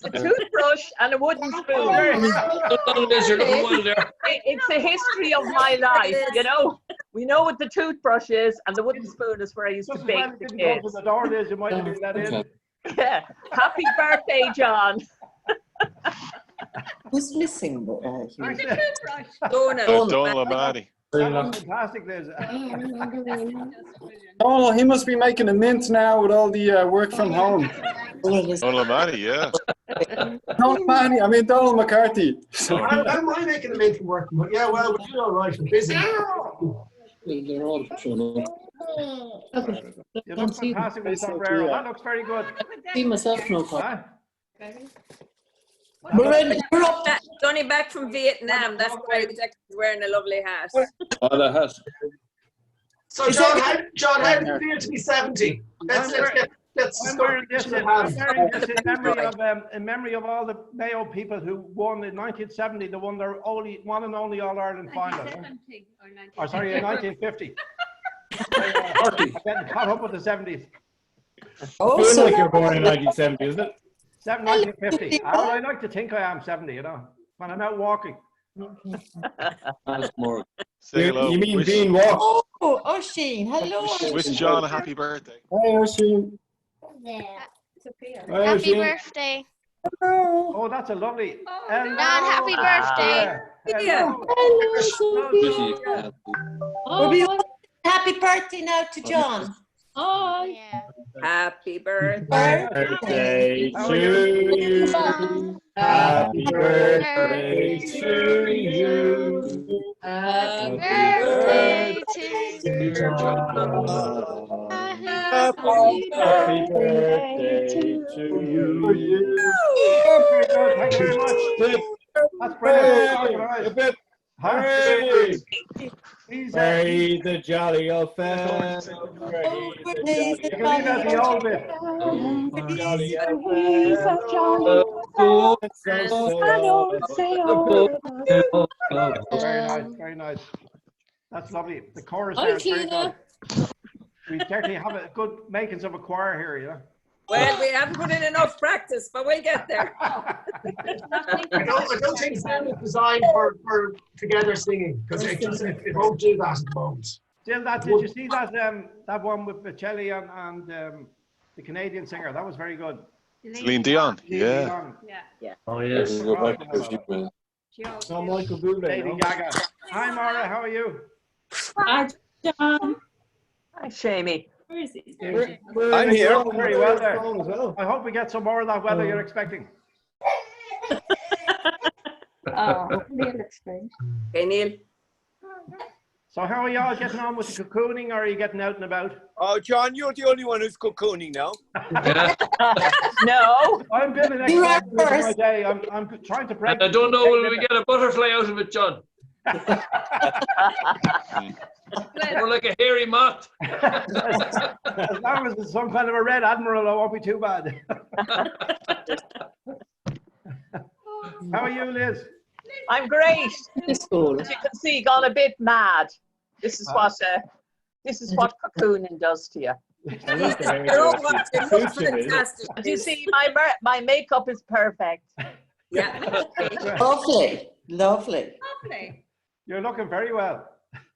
It's a toothbrush and a wooden spoon. It's the history of my life, you know. We know what the toothbrush is, and the wooden spoon is where I used to bake the kids. The door is, you might have been let in. Yeah. Happy birthday, John. Who's missing? Donald O'Mahony. That's fantastic, Liz. Oh, he must be making a mint now with all the work from home. Donald O'Mahony, yeah. Donald Manny, I mean Donald McCarthy. I'm making a mint from work, but yeah, well, we're doing all right. We're busy. They're all showing up. You look fantastic with sombrero. That looks very good. See myself no Huh? We're up back, Johnny back from Vietnam. That's why he's wearing a lovely hat. Oh, that has. So, John, how did you feel to be 70? Let's I'm wearing this in memory of all the Mayo people who won in 1970. They won their one and only All Ireland final. Or sorry, in 1950. I'm getting caught up with the 70s. Oh, so like you're born in 1970, isn't it? 1950. I like to think I am 70, you know, when I'm out walking. That's more. Say hello. You mean being walked? Oh, Oisin, hello. Wish John a happy birthday. Hey, Oisin. Happy birthday. Oh, that's a lovely. John, happy birthday. Happy birthday now to John. Oh, yeah. Happy birthday. Birthday to you. Happy birthday to you. Happy birthday to you. Happy birthday to you. Thank you very much. That's brilliant. A bit. Hooray! Hey, the jolly old fan. You can leave out the old bit. Very nice, very nice. That's lovely. The chorus there is very good. We certainly have a good makings of a choir here, you know. Well, we haven't put in enough practice, but we'll get there. I don't think sound is designed for together singing, because it won't do that at the moment. Jill, did you see that one with Bocelli and the Canadian singer? That was very good. Celine Dion. Yeah. Oh, yes. I'm Michael Bublé. Lady Gaga. Hi, Mara. How are you? Hi, John. Hi, Shamey. Where is he? I'm here. Very well there. I hope we get some more of that weather you're expecting. Oh, Neil looks strange. Okay, Neil. So how are y'all getting on with the cocooning, or are you getting out and about? Oh, John, you're the only one who's cocooning now. No. I'm building an exercise my day. I'm trying to break. I don't know, will we get a butterfly out of it, John? Or like a hairy moth. As long as it's some kind of a red admiral, it won't be too bad. How are you, Liz? I'm great. As you can see, gone a bit mad. This is what cocooning does to you. As you see, my makeup is perfect. Yeah. Lovely, lovely. You're looking very well.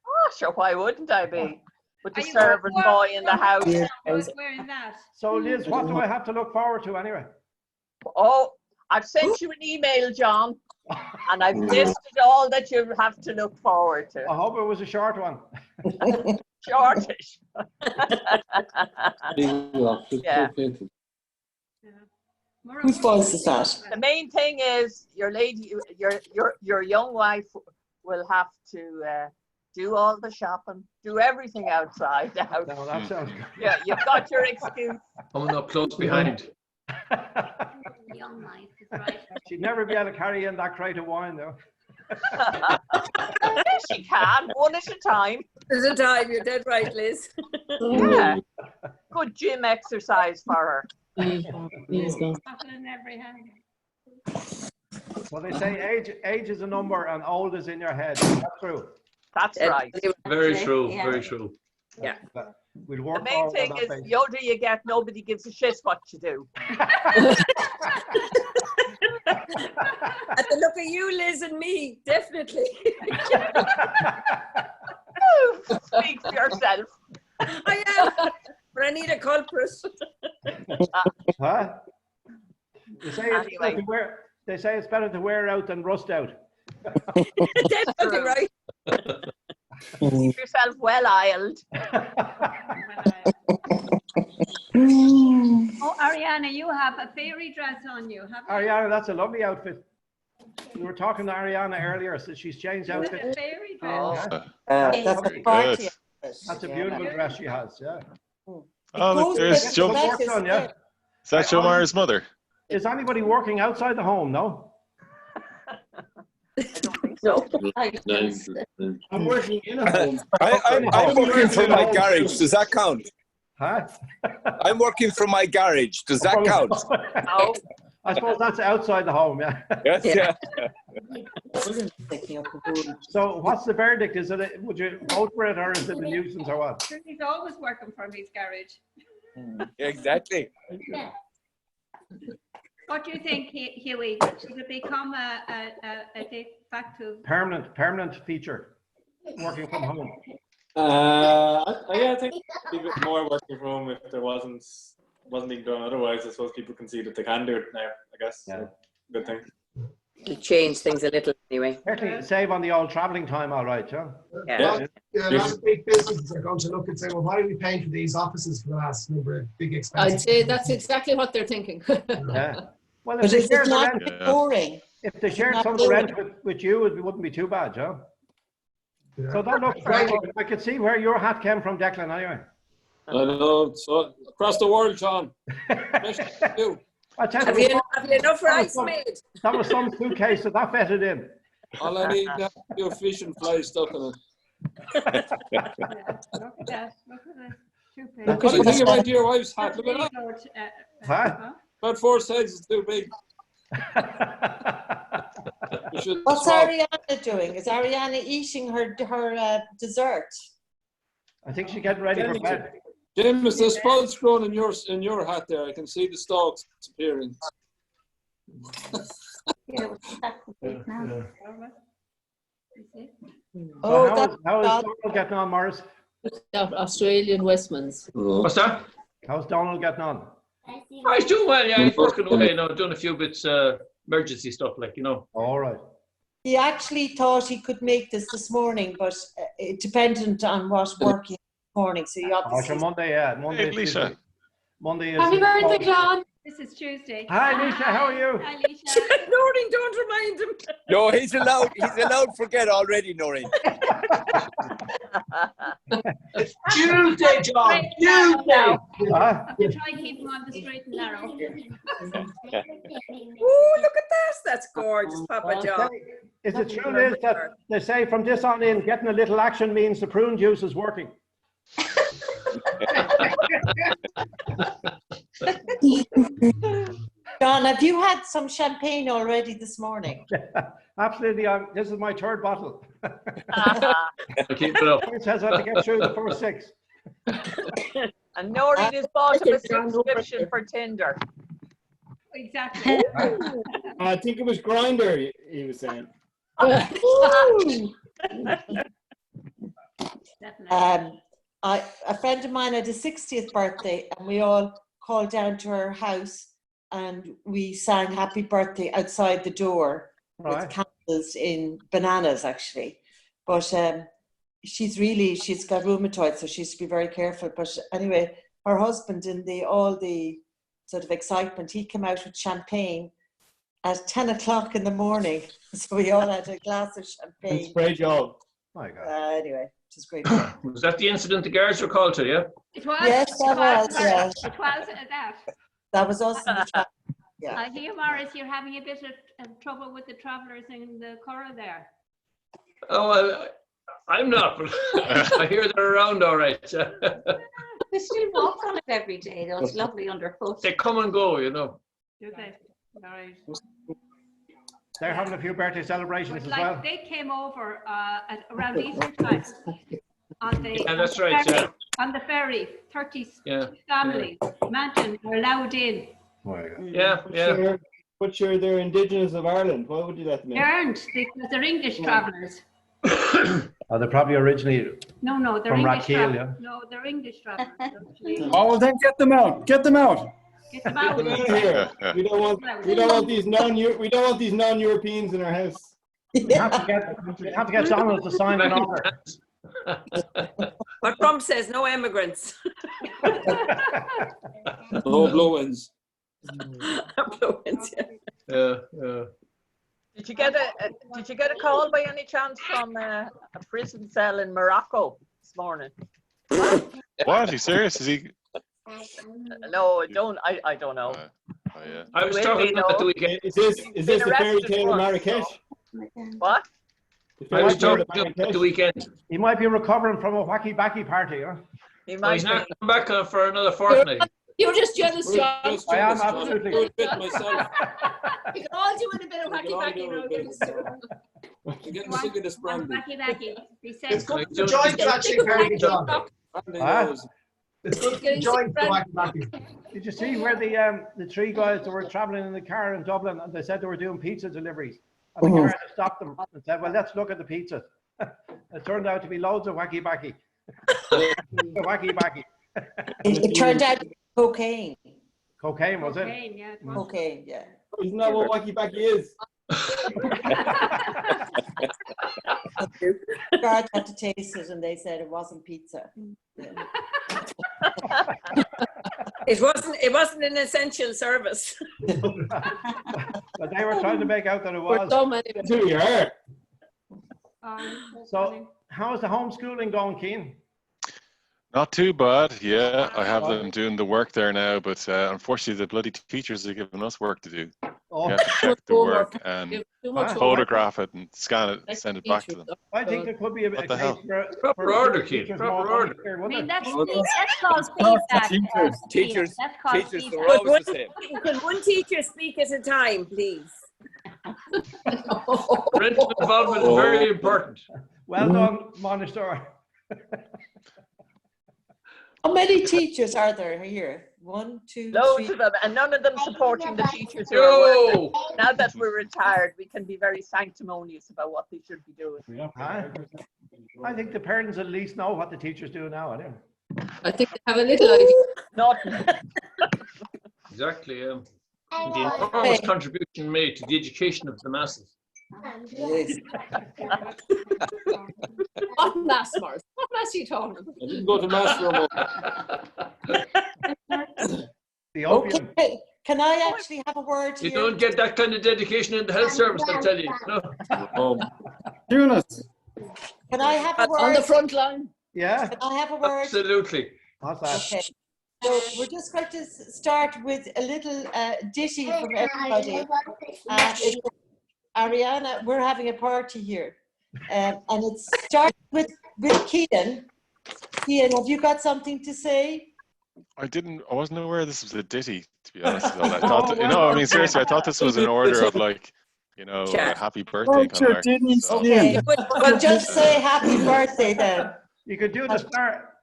Oh, sure, why wouldn't I be? With the servant boy in the house. Wearing that. So, Liz, what do I have to look forward to anyway? Oh, I've sent you an email, John, and I've listed all that you have to look forward to. I hope it was a short one. Shortish. Yeah. Whose voice is that? The main thing is your young wife will have to do all the shopping, do everything outside the house. No, that sounds good. Yeah, you've got your excuse. Coming up close behind. Young life is right. She'd never be able to carry in that crate of wine, though. Yes, she can, one at a time. There's a time, you're dead right, Liz. Yeah. Good gym exercise for her. Well, they say age is a number and old is in your head. That's true. That's right. Very true, very true. Yeah. We'll work the main thing is, the older you get, nobody gives a shit what you do. At the look of you, Liz, and me, definitely. Speak for yourself. I am, but I need a culprit. Huh? They say it's Anyway. better to wear. They say it's better to wear out than rust out. Definitely right. Keep yourself well oiled. Oh, Ariana, you have a fairy dress on you. Have you? Ariana, that's a lovely outfit. We were talking to Ariana earlier, so she's changed With a outfit. fairy dress. Oh. That's a party. That's a beautiful dress she has. Yeah. Oh, look, there's Some Joe. work done, yeah. Is that Joe Mara's mother? Is anybody working outside the home? No. No. I'm working in a home. I'm working from my garage. Does that count? Huh? I'm working from my garage. Does that count? No. I suppose that's outside the home, yeah. Yes, yeah. So what's the verdict? Is it, would you vote for it, or is it a nuisance, or what? He's always working from his garage. Exactly. What do you think, Huey? Should it become a de facto? Permanent feature, working from home. I think it'd be a bit more working from home if there wasn't being done otherwise. I suppose people can see that they can do it now, I guess. Yeah. So, good thing. To change things a little anyway. Certainly save on the old travelling time, all right, yeah? Yeah. Yeah, a lot of big businesses are going to look and say, well, why are we paying for these offices for the last number of big expenses? I'd say that's exactly what they're thinking. Yeah. Well, But if they is share it the not rent, boring? if they shared some of the rent with you, it wouldn't be too bad, yeah? Yeah. So that looks great. I could see where your hat came from, Declan, anyway. I know. So across the world, John. You. I tell Have you, you enough rice made? that was some suitcase that fitted in. All I need is a few fish and fly stuck in it. Look at that. Look at that. What do you think about your wife's hat? Look at that. Huh? About 4 sizes too big. What's Ariana doing? Is Ariana eating her dessert? I think she's getting ready for bed. James, there's sprouts growing in your hat there. I can see the stalks appearing. Oh, how is Donald getting on, Morris? Australian Westmans. What's that? How's Donald getting on? Oh, he's doing well, yeah. He's working away, you know, doing a few bits, emergency stuff, like, you know. All right. He actually thought he could make this morning, but it depended on what work he had this morning. So you obviously. Monday, yeah. Monday. Hey, Lisa. Monday is. Happy birthday, John. This is Tuesday. Hi, Lisa. How are you? Hi, Lisa. Noreen, don't remind him. No, he's allowed to forget already, Noreen. It's Tuesday, John. Tuesday. You try and keep him on the straight and narrow. Oh, look at that. That's gorgeous, Papa John. Is it true, Liz, that they say from this on in, getting a little action means the prune juice is working? John, have you had some champagne already this morning? Absolutely. This is my third bottle. Keep it up. It says I have to get through the first 6. And Noreen has bought him a subscription for Tinder. Exactly. I think it was Grinder, he was saying. A friend of mine had a 60th birthday, and we all called down to her house and we sang happy birthday outside the door with candles in bananas, actually. But she's got rheumatoid, so she has to be very careful. But anyway, her husband, in all the sort of excitement, he came out with champagne at 10 o'clock in the morning. So we all had a glass of champagne. Great job. My God. Anyway, it was great. Was that the incident the guards were called to, yeah? It was. Yes, that was. Yeah. It was that. That was us in the traffic. Yeah. I hear, Morris, you're having a bit of trouble with the travellers in the Curragh there. Oh, well, I'm not, but I hear they're around all right. They still walk on it every day, though. It's lovely underfoot. They come and go, you know. Do they? All right. They're having a few birthday celebrations But as well. they came over around Easter time. Yeah, that's right, yeah. On the ferry, 30 Yeah. families, imagine, are allowed in. Oh my God. Yeah, yeah. But sure, they're indigenous of Ireland. Why would you do that to me? They aren't, because they're English travellers. Oh, they're probably originally No, they're from English Rathkeale, travellers. No, they're English travellers. actually. Oh, well, then get them out. Get them out. Get them out. Get out of here. We don't want these non-Europeans in our house. You have to get Donald to sign an order. But Trump says no immigrants. No blow-ins. Blow-ins, yeah. Yeah. Did you get a call by any chance from a prison cell in Morocco this morning? What? Are you serious? Is he? No, I don't know. Oh yeah. I was talking about the weekend. Is this the fairy tale of Marrakesh? What? I was talking about the weekend. He might be recovering from a wacky backy party, huh? He Oh, might he's be. not coming back for another fortnight. You're just jealous, John. I am absolutely. Do a bit myself. We can all do a bit of wacky now. I'm getting sick of this brandy. Backy. He said, It's good for the joints, actually, very good job. Huh? It's good for the joints, the wacky. Did you see where the three guys that were traveling in the car in Dublin and they said they were doing pizza deliveries? And the car stopped them and said, well, let's look at the pizza. It turned out to be loads of wacky backy. Wacky backy. It turned out to be cocaine. Cocaine, was it? Cocaine, yeah. it was. Cocaine, yeah. Isn't that what wacky backy is? Guard had to taste it and they said it wasn't pizza. Yeah. It wasn't an essential service. But they were trying to make out that it We're was. so many. Who you are? So, how is the homeschooling going, Keane? Not too bad. Yeah, I have them doing the work there now, but unfortunately, the bloody teachers are giving us work to do. Oh. We have to check the work Give and too much homework. photograph it and scan it and send it back to them. I think there could be a What bit the of hell? Proper order, Keith. Proper order. I mean, that's Talk called to feedback. teachers. Teachers, That's called teachers, feedback. they're always the same. Could one teacher speak at a time, please? Parental involvement is very important. Well done, Monistor. How many teachers are there here? 1, 2, Loads 3. of them, and none of them supporting the teachers who are working. Yo! Now that we're retired, we can be very sanctimonious about what they should be doing. Huh? I think the parents at least know what the teachers do now. Anyway. I think they have a little idea. Nothing. Exactly. The enormous contribution made to the education of the masses. What mass, Mars? What mass are you talking about? I didn't go to mass for a moment. The opium. Okay, can I actually have a word You here? don't get that kind of dedication in the health service, I'll tell you. No. Eunice. Can I have a word? On the front line. Yeah. Can I have a word? Absolutely. What's that? Okay. So we're just going to start with a little ditty from everybody. Ariana, we're having a party here. And it starts with Cian. Cian, have you got something to say? I wasn't aware this was a ditty, to be honest. I thought, I mean, seriously, I thought this was in order of like, a happy birthday kind of art. So. Okay, well, just say happy birthday then. You could do the Star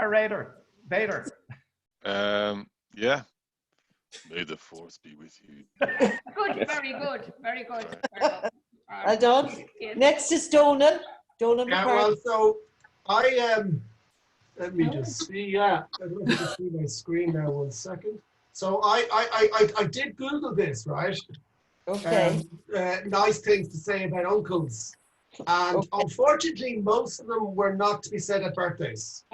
Raider, Vader. Yeah. May the force be with you. Good, very good, very good. Well done. Next is Donal. Donal Yeah, McCarthy. well, so I let me just see. Yeah, I don't know if you can see my screen now. 1 second. So I did Google this, right? Okay. Nice things to say about uncles, and unfortunately, most of them were not to be said at birthdays.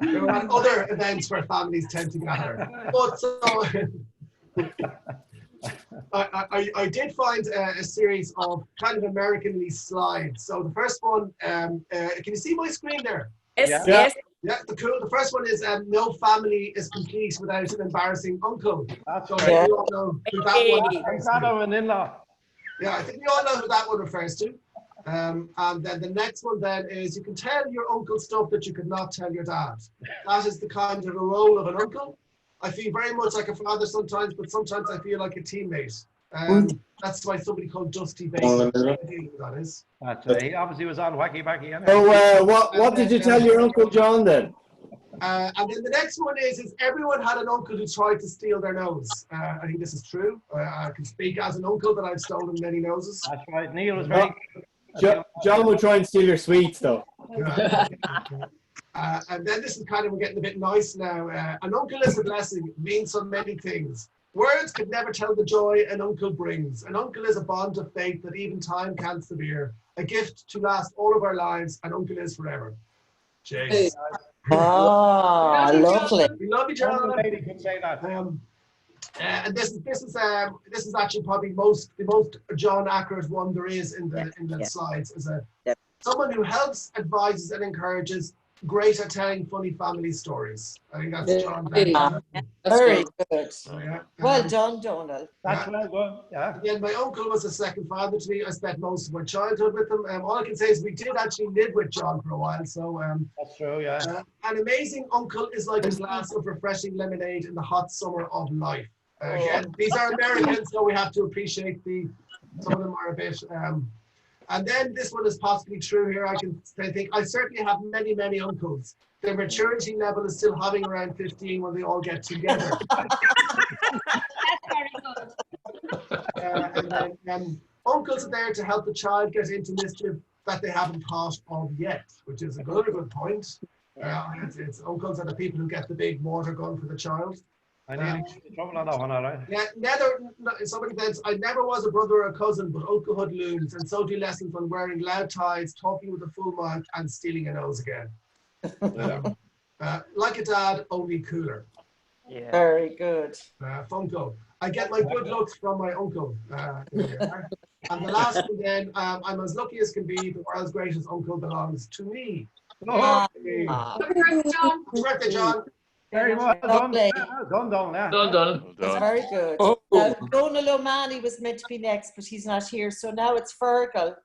There were other events where families tend to gather. But so I did find a series of kind of Americanly slides. So the first one, can you see my screen there? Yes, yes. Yeah, the first one is no family is complete without an embarrassing uncle. So right. we all know who that one refers to. An in-law. Yeah, I think we all know who that one refers to. And then the next one then is you can tell your uncle stuff that you could not tell your dad. That is the kind of a role of an uncle. I feel very much like a father sometimes, but sometimes I feel like a teammate. That's why somebody called Dusty Bacon. That is. He obviously was on Wacky Backy. So what did you tell your Uncle John then? And then the next one is everyone had an uncle who tried to steal their nose. I think this is true. I can speak as an uncle that I've stolen many noses. That's right. Neil was very. John will try and steal your sweets, though. And then this is kind of, we're getting a bit nice now. An uncle is a blessing. It means so many things. Words could never tell the joy an uncle brings. An uncle is a bond of faith that even time can't severe. A gift to last all of our lives. An uncle is forever. Jeez. Ah, lovely. We love you, John. Lady could say that. And this is actually probably the most John accurate one there is in the slides. Is someone who helps, advises, and encourages. Great at telling funny family stories. I think that's John. Very good. So, yeah. Well done, Donald. That's well done. Yeah. Yeah, my uncle was a second father to me. I spent most of my childhood with him. All I can say is we did actually live with John for a while. So that's true. Yeah. An amazing uncle is like a glass of refreshing lemonade in the hot summer of life. Again, these are Americans, so we have to appreciate some of them are a bit. And then this one is possibly true here. I think I certainly have many, many uncles. Their maturity level is still hovering around 15 when they all get together. That's very good. And then uncles are there to help the child get into mischief that they haven't thought of yet, which is another good point. It's uncles are the people who get the big mortar gun for the child. I nearly got in trouble on that one, all right. Yeah, somebody says, I never was a brother or a cousin, but unclehood looms, and so do lessons on wearing loud ties, talking with a full mouth, and stealing a nose again. Like a dad, only cooler. Yeah. Very good. Funko. I get my good looks from my uncle. And the last one then, I'm as lucky as can be. The world's greatest uncle belongs to me. Happy birthday, John. Happy birthday, John. Very well done. Done. That's very good. Donald O'Malley was meant to be next, but he's not here. So now it's Fergal.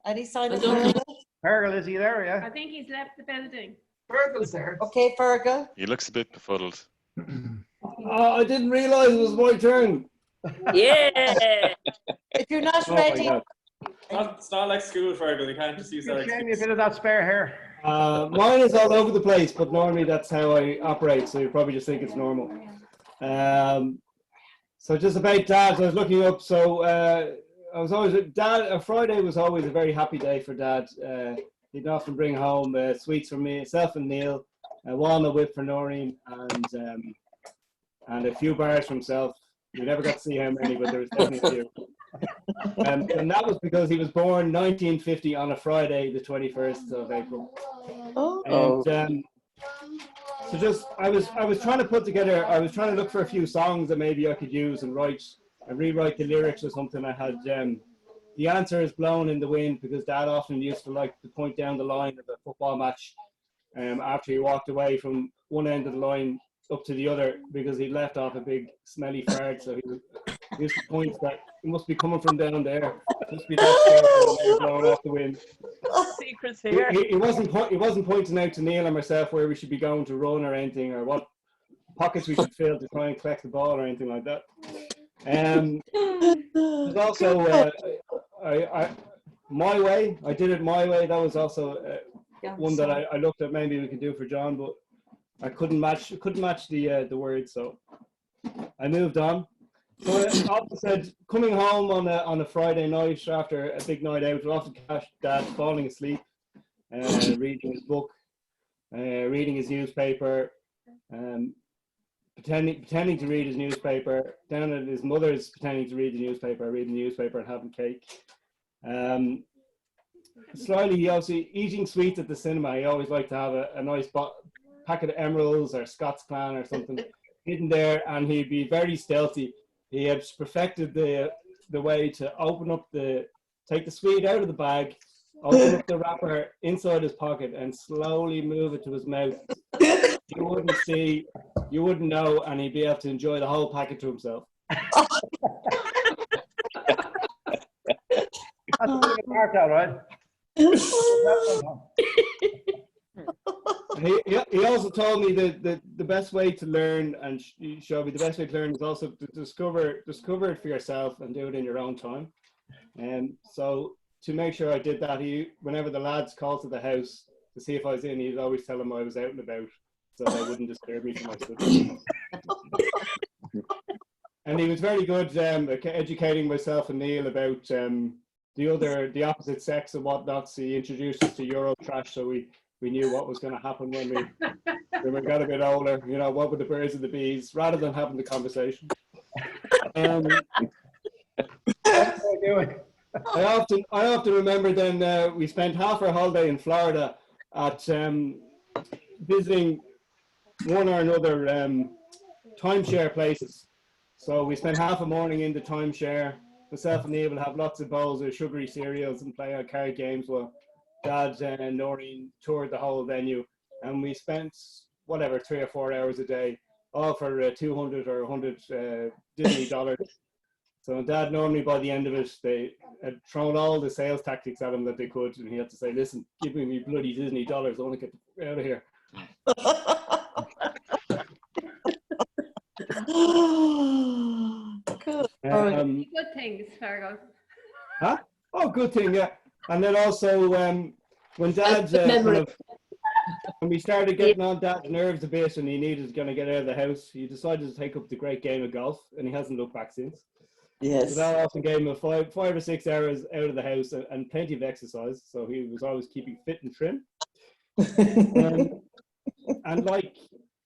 Any sign of Fergal? Fergal, is he there? Yeah. I think he's left the building. Fergal's there. Okay, Fergal. He looks a bit befuddled. I didn't realise it was my turn. Yeah. If you're not ready. It's not like school, Fergal. You can't just use that. Shame a bit of that spare hair. Mine is all over the place, but normally that's how I operate, so you probably just think it's normal. So just about Dad, I was looking up, so I was always, Dad, Friday was always a very happy day for Dad. He'd often bring home sweets for me, myself and Neil, a walnut whip for Noreen, and a few bars for himself. We never got to see how many, but there was definitely a few. And that was because he was born 1950 on a Friday, the 21st of April. And so just I was trying to put together. I was trying to look for a few songs that maybe I could use and rewrite the lyrics or something. I had The Answer Is Blown in the Wind, because Dad often used to like to point down the line of a football match after he walked away from one end of the line up to the other, because he left off a big smelly fart. So he used to point that it must be coming from down there. It must be that blowing off the wind. Secrets here. He wasn't pointing out to Neil and myself where we should be going to run or anything, or what pockets we should fill to try and collect the ball or anything like that. There's also My Way. I did it my way. That was also one that I looked at. Maybe we could do for John, but I couldn't match the words, so I moved on. So I often said, coming home on a Friday night after a big night out, we'll often catch Dad falling asleep, reading his book, reading his newspaper, pretending to read his newspaper, down at his mother's pretending to read the newspaper, reading the newspaper and having cake. Slightly, he also eating sweets at the cinema. He always liked to have a nice packet of Emeralds or Scots Clan or something hidden there, and he'd be very stealthy. He had perfected the way to take the sweet out of the bag, open up the wrapper inside his pocket, and slowly move it to his mouth. You wouldn't see, you wouldn't know, and he'd be able to enjoy the whole packet to himself. That's a bit of a part, all right. He also told me that the best way to learn, and he showed me the best way to learn, is also to discover it for yourself and do it in your own time. And so to make sure I did that, whenever the lads called to the house to see if I was in, he'd always tell them I was out and about. so they wouldn't disturb me from my studies. And he was very good educating myself and Neil about the opposite sex and whatnot. So he introduced us to Eurotrash, so we knew what was going to happen when we got a bit older. You know, what were the birds and the bees, rather than having the conversation. I often remember then we spent half our holiday in Florida at visiting one or another timeshare places. So we spent half a morning in the timeshare. Myself and Neil would have lots of bowls of sugary cereals and play our card games while Dad and Noreen toured the whole venue. And we spent whatever 3 or 4 hours a day, all for 200 or 100 Disney dollars. So Dad normally by the end of it, they had thrown all the sales tactics at him that they could, and he had to say, "Listen, give me bloody Disney dollars. I want to get out of here." Good things, Fergal. Huh? Oh, good thing, yeah. And then also when Dad when we started getting on Dad's nerves a bit, and he needed to get out of the house, he decided to take up the great game of golf, and he hasn't looked back since. Yes. So that often gave him 5 or 6 hours out of the house and plenty of exercise. So he was always keeping fit and trim. And like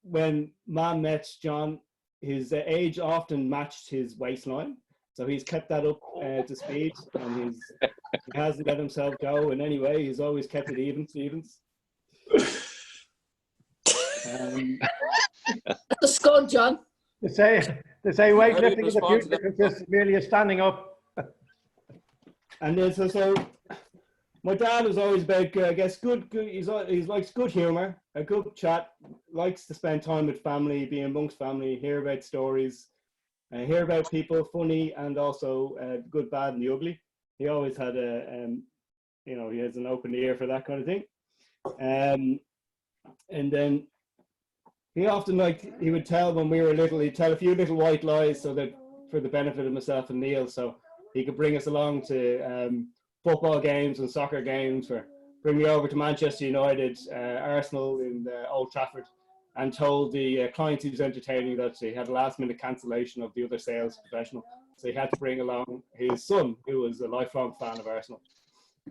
when Mom met John, his age often matched his waistline. So he's kept that up to speed, and he hasn't let himself go in any way. He's always kept it evens. That's a scud, John. They say weightlifting in the future consists merely of standing up. And then so my dad was always about, I guess, good. He's likes good humor, a good chat, likes to spend time with family, be amongst family, hear about stories, hear about people, funny and also good, bad, and the ugly. He always had he has an open ear for that kind of thing. And then he often, he would tell when we were little, he'd tell a few little white lies so that for the benefit of myself and Neil, so he could bring us along to football games and soccer games, or bring me over to Manchester United, Arsenal in Old Trafford, and told the clients he was entertaining that he had a last minute cancellation of the other sales professional. So he had to bring along his son, who was a lifelong fan of Arsenal,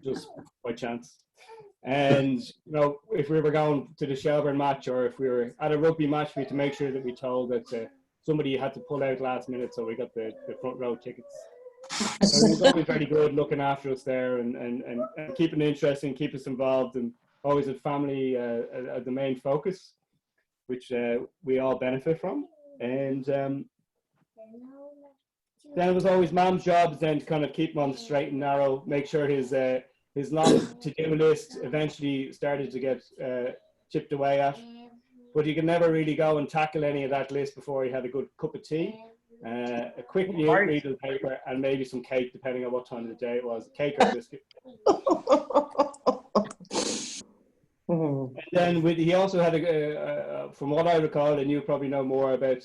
just by chance. And, if we were going to the Shelbourne match, or if we were at a rugby match, we had to make sure that we told that somebody had to pull out last minute, so we got the front row tickets. So he was always very good looking after us there, and keeping it interesting, keep us involved, and always had family as the main focus, which we all benefit from. And then it was always Mom's job then to kind of keep him on the straight and narrow, make sure his long to-do list eventually started to get chipped away at. But you could never really go and tackle any of that list before he had a good cup of tea, a quick read of the paper, and maybe some cake, depending on what time of the day it was, cake or biscuit. And then he also had, from what I recall, and you probably know more about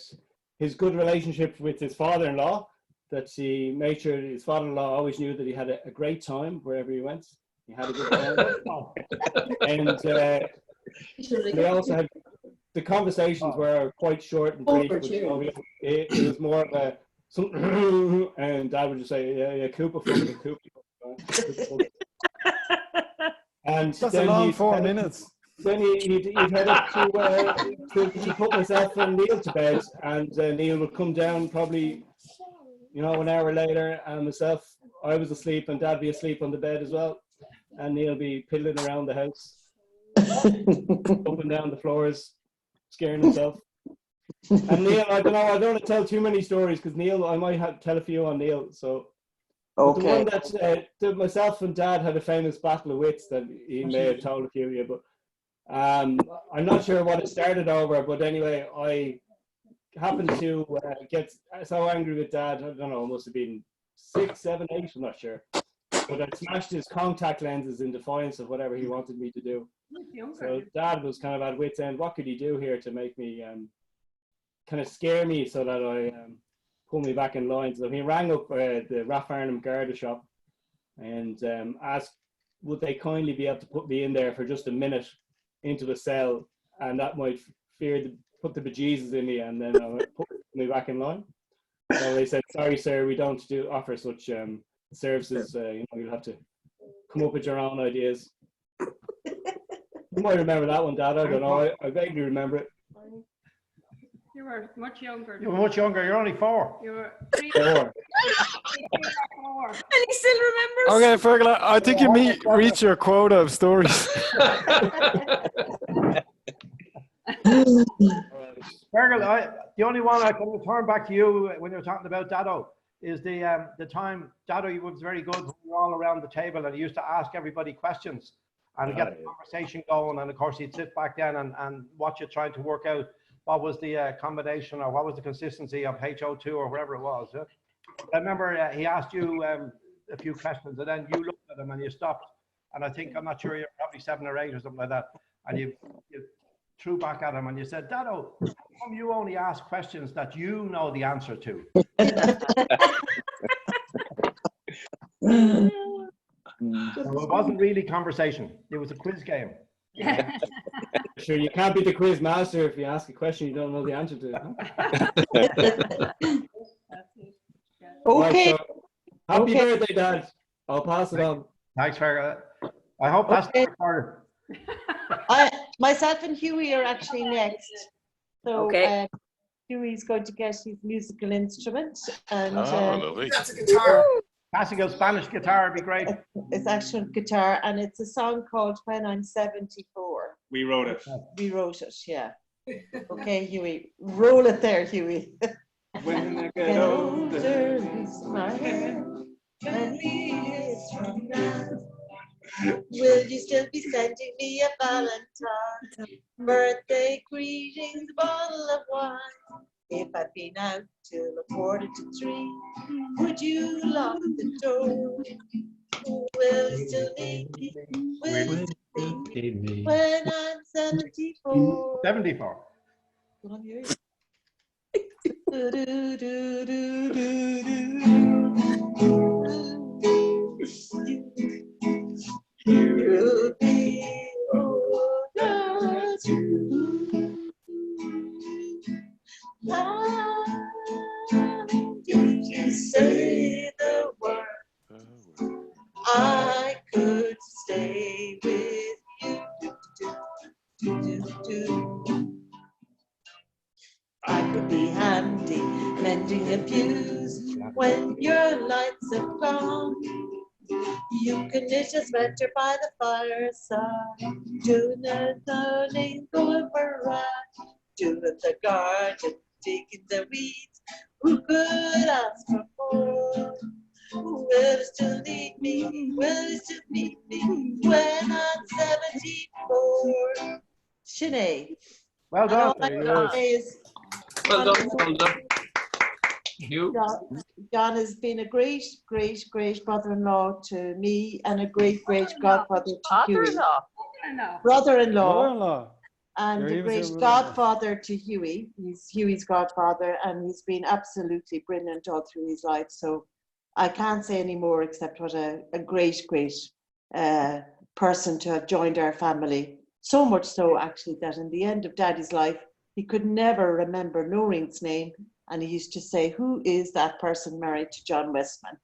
his good relationship with his father-in-law, that he made sure his father-in-law always knew that he had a great time wherever he went. He had a good time. And they also had, the conversations were quite short and brief. It was more of a, and Dad would just say, yeah, Cooper, fucking Cooper. And that's a long 4 minutes. Then he'd head up to put myself and Neil to bed, and Neil would come down probably, an hour later, and I was asleep, and Dad be asleep on the bed as well, and Neil be piddling around the house, up and down the floors, scaring himself. And Neil, I don't want to tell too many stories, because Neil, I might have to tell a few on Neil. So okay. The one that myself and Dad had a famous battle of wits that he may have told a few of you, but I'm not sure what it started over. But anyway, I happened to get so angry with Dad. I don't know, it must have been 6, 7, 8, I'm not sure. But I smashed his contact lenses in defiance of whatever he wanted me to do. So Dad was kind of at wit's end. What could he do here to make me kind of scare me so that I pull me back in line? So he rang up the Rathfarnham Garda shop and asked would they kindly be able to put me in there for just a minute into a cell, and that might feared to put the bejesus in me, and then put me back in line. So they said, "Sorry, sir, we don't offer such services. You'll have to come up with your own ideas." You might remember that one, Dad. I don't know. I vaguely remember it. You were much younger. You were much younger. You're only 4. You were 3 4. 4. And he still remembers. Okay, Fergal, I think you reach your quota of stories. Fergal, the only one I can return back to you when you're talking about Dado is the time Dado was very good when we were all around the table and he used to ask everybody questions and get the conversation going. And of course, he'd sit back then and watch you trying to work out what was the combination or what was the consistency of HO2 or whatever it was. I remember he asked you a few questions and then you looked at him and you stopped. And I think, I'm not sure, you're probably 7 or 8 or something like that. And you threw back at him and you said, Dado, how come you only ask questions that you know the answer to? So it wasn't really conversation. It was a quiz game. Sure, you can't be the quiz master if you ask a question you don't know the answer to. Okay. Right, so, happy birthday, Dad. I'll pass it on. Thanks, Fergal. I hope that's recorded. Myself and Huey are actually next. So Okay. Huey's going to get his musical instrument. And lovely. That's a guitar. Classical Spanish guitar would be great. It's actual guitar, and it's a song called When I'm 74. We wrote it. We wrote it, yeah. Okay, Huey. Roll it there, Huey. When I Get older, lose my hair, 20 years from now. Will you still be sending me a Valentine? Birthday greetings, bottle of wine. If I've been out till 2:45, would you lock the door? Will you still need me? Will you still need me when I'm 74? 74. Go on, Huey. Do, do, do, do, do. You'll be older too. If you say the word, I could stay with you. I could be handy, mending the fuse when your lights have gone. You can knit a sweater by the fireside, doing the darling, going for a ride, doing the garden, digging the weeds. Who could ask for more? Will you still need me? Will you still need me when I'm 74? Sinead. Well done. Well done. You. John has been a great, great, great brother-in-law to me and a great, great godfather to Huey. Brother-in-law. And a great godfather to Huey. He's Huey's godfather, and he's been absolutely brilliant all through his life. So I can't say any more except what a great, great person to have joined our family. So much so, actually, that in the end of Daddy's life, he could never remember Noreen's name. And he used to say, who is that person married to John Westman?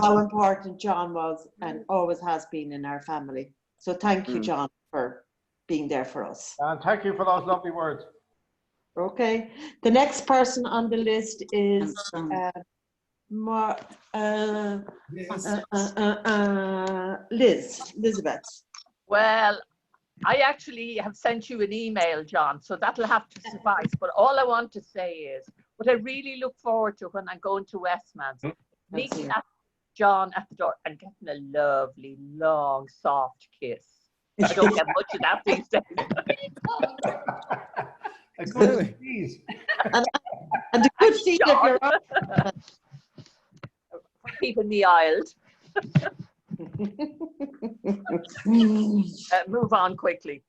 How important John was and always has been in our family. So thank you, John, for being there for us. And thank you for those lovely words. Okay. The next person on the list is Elizabeth. Well, I actually have sent you an email, John, so that'll have to suffice. But all I want to say is, what I really look forward to when I'm going to Westman's, meeting John at the door and getting a lovely, long, soft kiss. I don't get much of that these days. And a good seat if you're up. For keeping me isled. Move on quickly.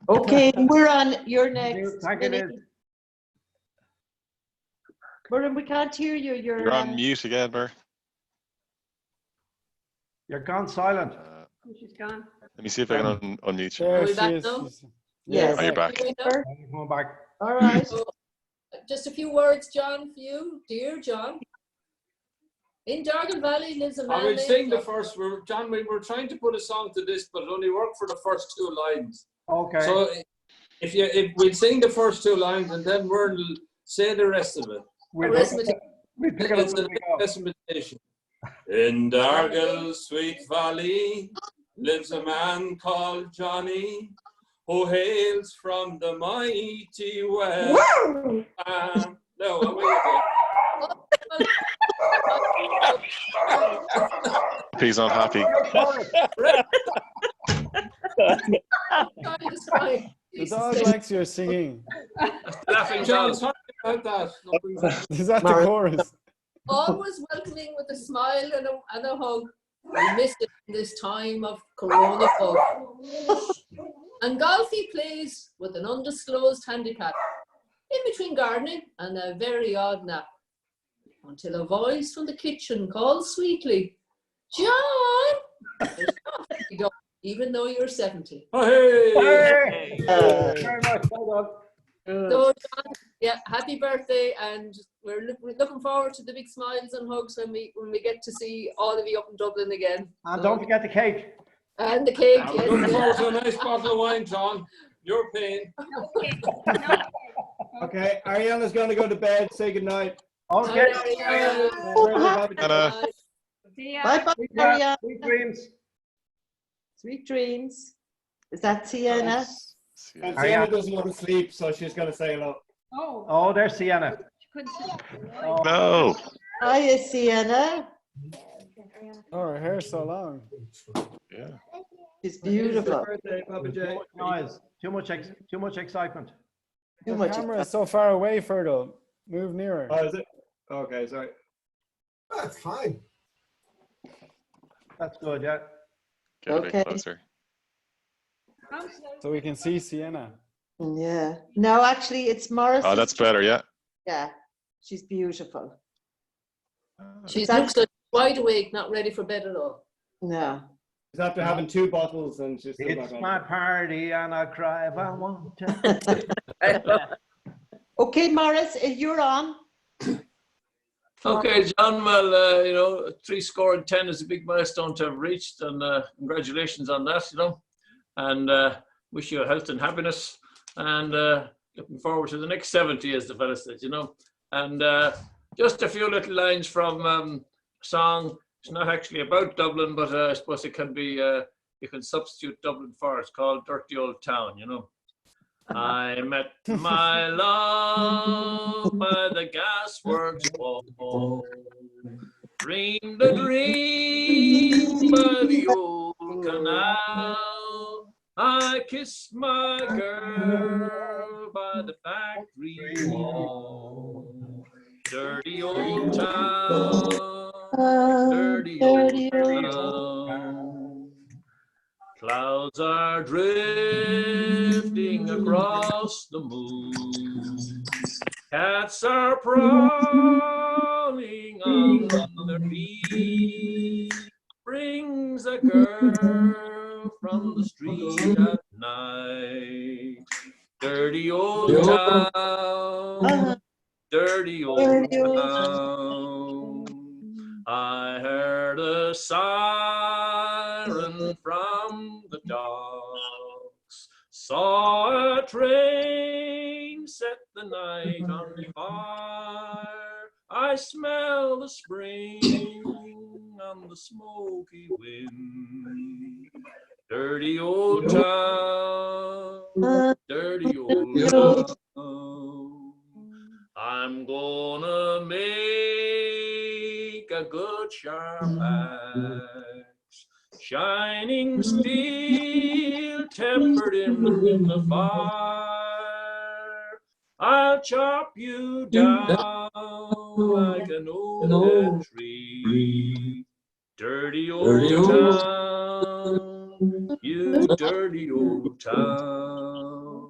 Okay, we're on. You're next. Thank you, Liz. Miriam, we can't hear you. You're on mute again, Bert. You're gone silent. She's gone. Let me see if I can unmute you. There Are we she back is. now? Yes. Are you back? Come back. All right. Just a few words, John, for you, dear John. In Dargan Valley lives a man I will named sing the first. John, we were trying to put a song to this, but it only worked for the first 2 lines. Okay. So if we'll sing the first 2 lines and then we'll say the rest of it. It's an estimation. In Dargel, sweet valley, lives a man called Johnny, who hails from the mighty west. No, I'm waiting. He's unhappy. The dog likes your singing. Laughing John, John. sorry about that. Is that the chorus? always welcoming with a smile and a hug. We miss it in this time of corona fog. And golf he plays with an undisclosed handicap, in between gardening and a very odd nap, until a voice from the kitchen calls sweetly, "John!" There's coffee, John, even though you're 70. Hey! Very much. Well done. So, John, yeah, happy birthday, and we're looking forward to the big smiles and hugs when we get to see all of you up in Dublin again. And don't forget the cake. And the cake. I'm looking forward to a nice bottle of wine, John. Your pain. Okay, Ariana's going to go to bed. Say goodnight. Okay. Bye-bye, Ariana. Sweet dreams. Sweet dreams. Is that Sienna? And Sienna doesn't want to sleep, so she's going to say hello. Oh, there's Sienna. Oh. No. Hiya, Sienna. Oh, her hair's so long. Yeah. She's beautiful. Birthday, Papa J. Noise. Too much excitement. Too The much. camera is so far away, Fergal. Move nearer. Oh, is it? Okay, sorry. That's fine. That's good, yeah. Get a bit closer. So we can see Sienna. Yeah. No, actually, it's Morris. Oh, that's better, yeah. Yeah. She's beautiful. She looks like wide awake, not ready for bed at all. No. She's after having 2 bottles and she's still It's back on. my party and I cry if I want to. Okay, Morris, you're on. Okay, John, well, 70 is a big milestone to have reached, and congratulations on that, and wish you health and happiness, and looking forward to the next 70, as the fella says, and just a few little lines from a song. It's not actually about Dublin, but I suppose it can be, you can substitute Dublin for it. It's called Dirty Old Town, I met my love by the gasworks wall, dreamed a dream by the old canal. I kissed my girl by the factory wall. Dirty old town, dirty old town. Clouds are drifting across the moon. Cats are prowling on the beat. Brings a girl from the street at night. Dirty old town, dirty old town. I heard a siren from the docks, saw a train set the night on fire. I smell the spring on the smoky wind. Dirty old town, dirty old town. I'm gonna make a good sharp axe, shining steel tempered in the fire. I'll chop you down like an old tree. Dirty old town, you dirty old town.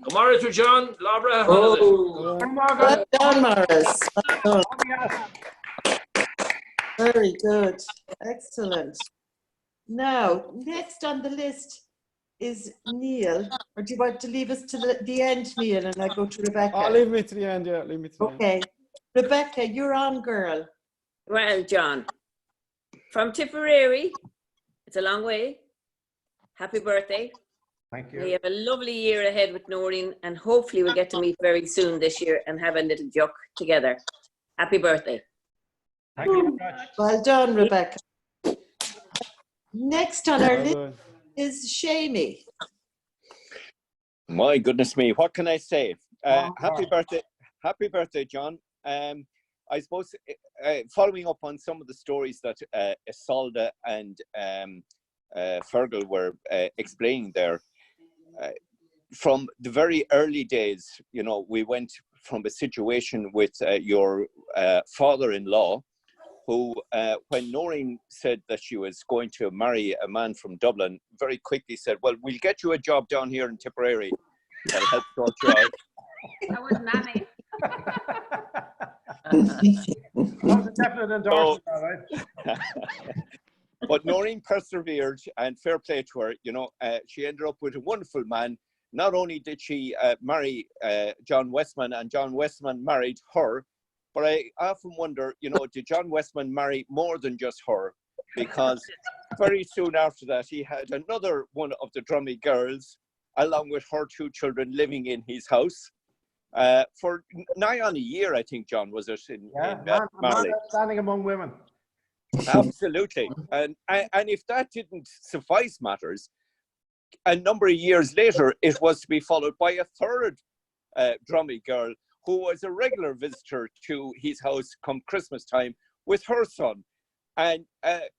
Come on, to John, Laura. Well done, Morris. Well done. Very good. Excellent. Now, next on the list is Neil, or do you want to leave us to the end, Neil, and I go to Rebecca? Oh, leave me to the end, yeah. Leave me to the end. Okay. Rebecca, you're on, girl. Well, John, from Tipperary, it's a long way. Happy birthday. Thank you. We have a lovely year ahead with Noreen, and hopefully we'll get to meet very soon this year and have a little joke together. Happy birthday. Thank you very much. Well done, Rebecca. Next on our Well list done. is Shamey. My goodness me, what can I say? Happy birthday, John. I suppose following up on some of the stories that Isolde and Fergal were explaining there, from the very early days, you know, we went from a situation with your father-in-law, who, when Noreen said that she was going to marry a man from Dublin, very quickly said, well, we'll get you a job down here in Tipperary. That'll help sort you out. That was nanny. That was a definite endorsement, all right? But Noreen persevered, and fair play to her. You know, she ended up with a wonderful man. Not only did she marry John Westman, and John Westman married her, but I often wonder, you know, did John Westman marry more than just her? Because very soon after that, he had another one of the Dromey girls, along with her 2 children, living in his house. For nigh on a year, I think, John, was it in Marley? Standing among women. Absolutely. And if that didn't suffice matters, a number of years later, it was to be followed by a third Dromey girl who was a regular visitor to his house come Christmas time with her son. And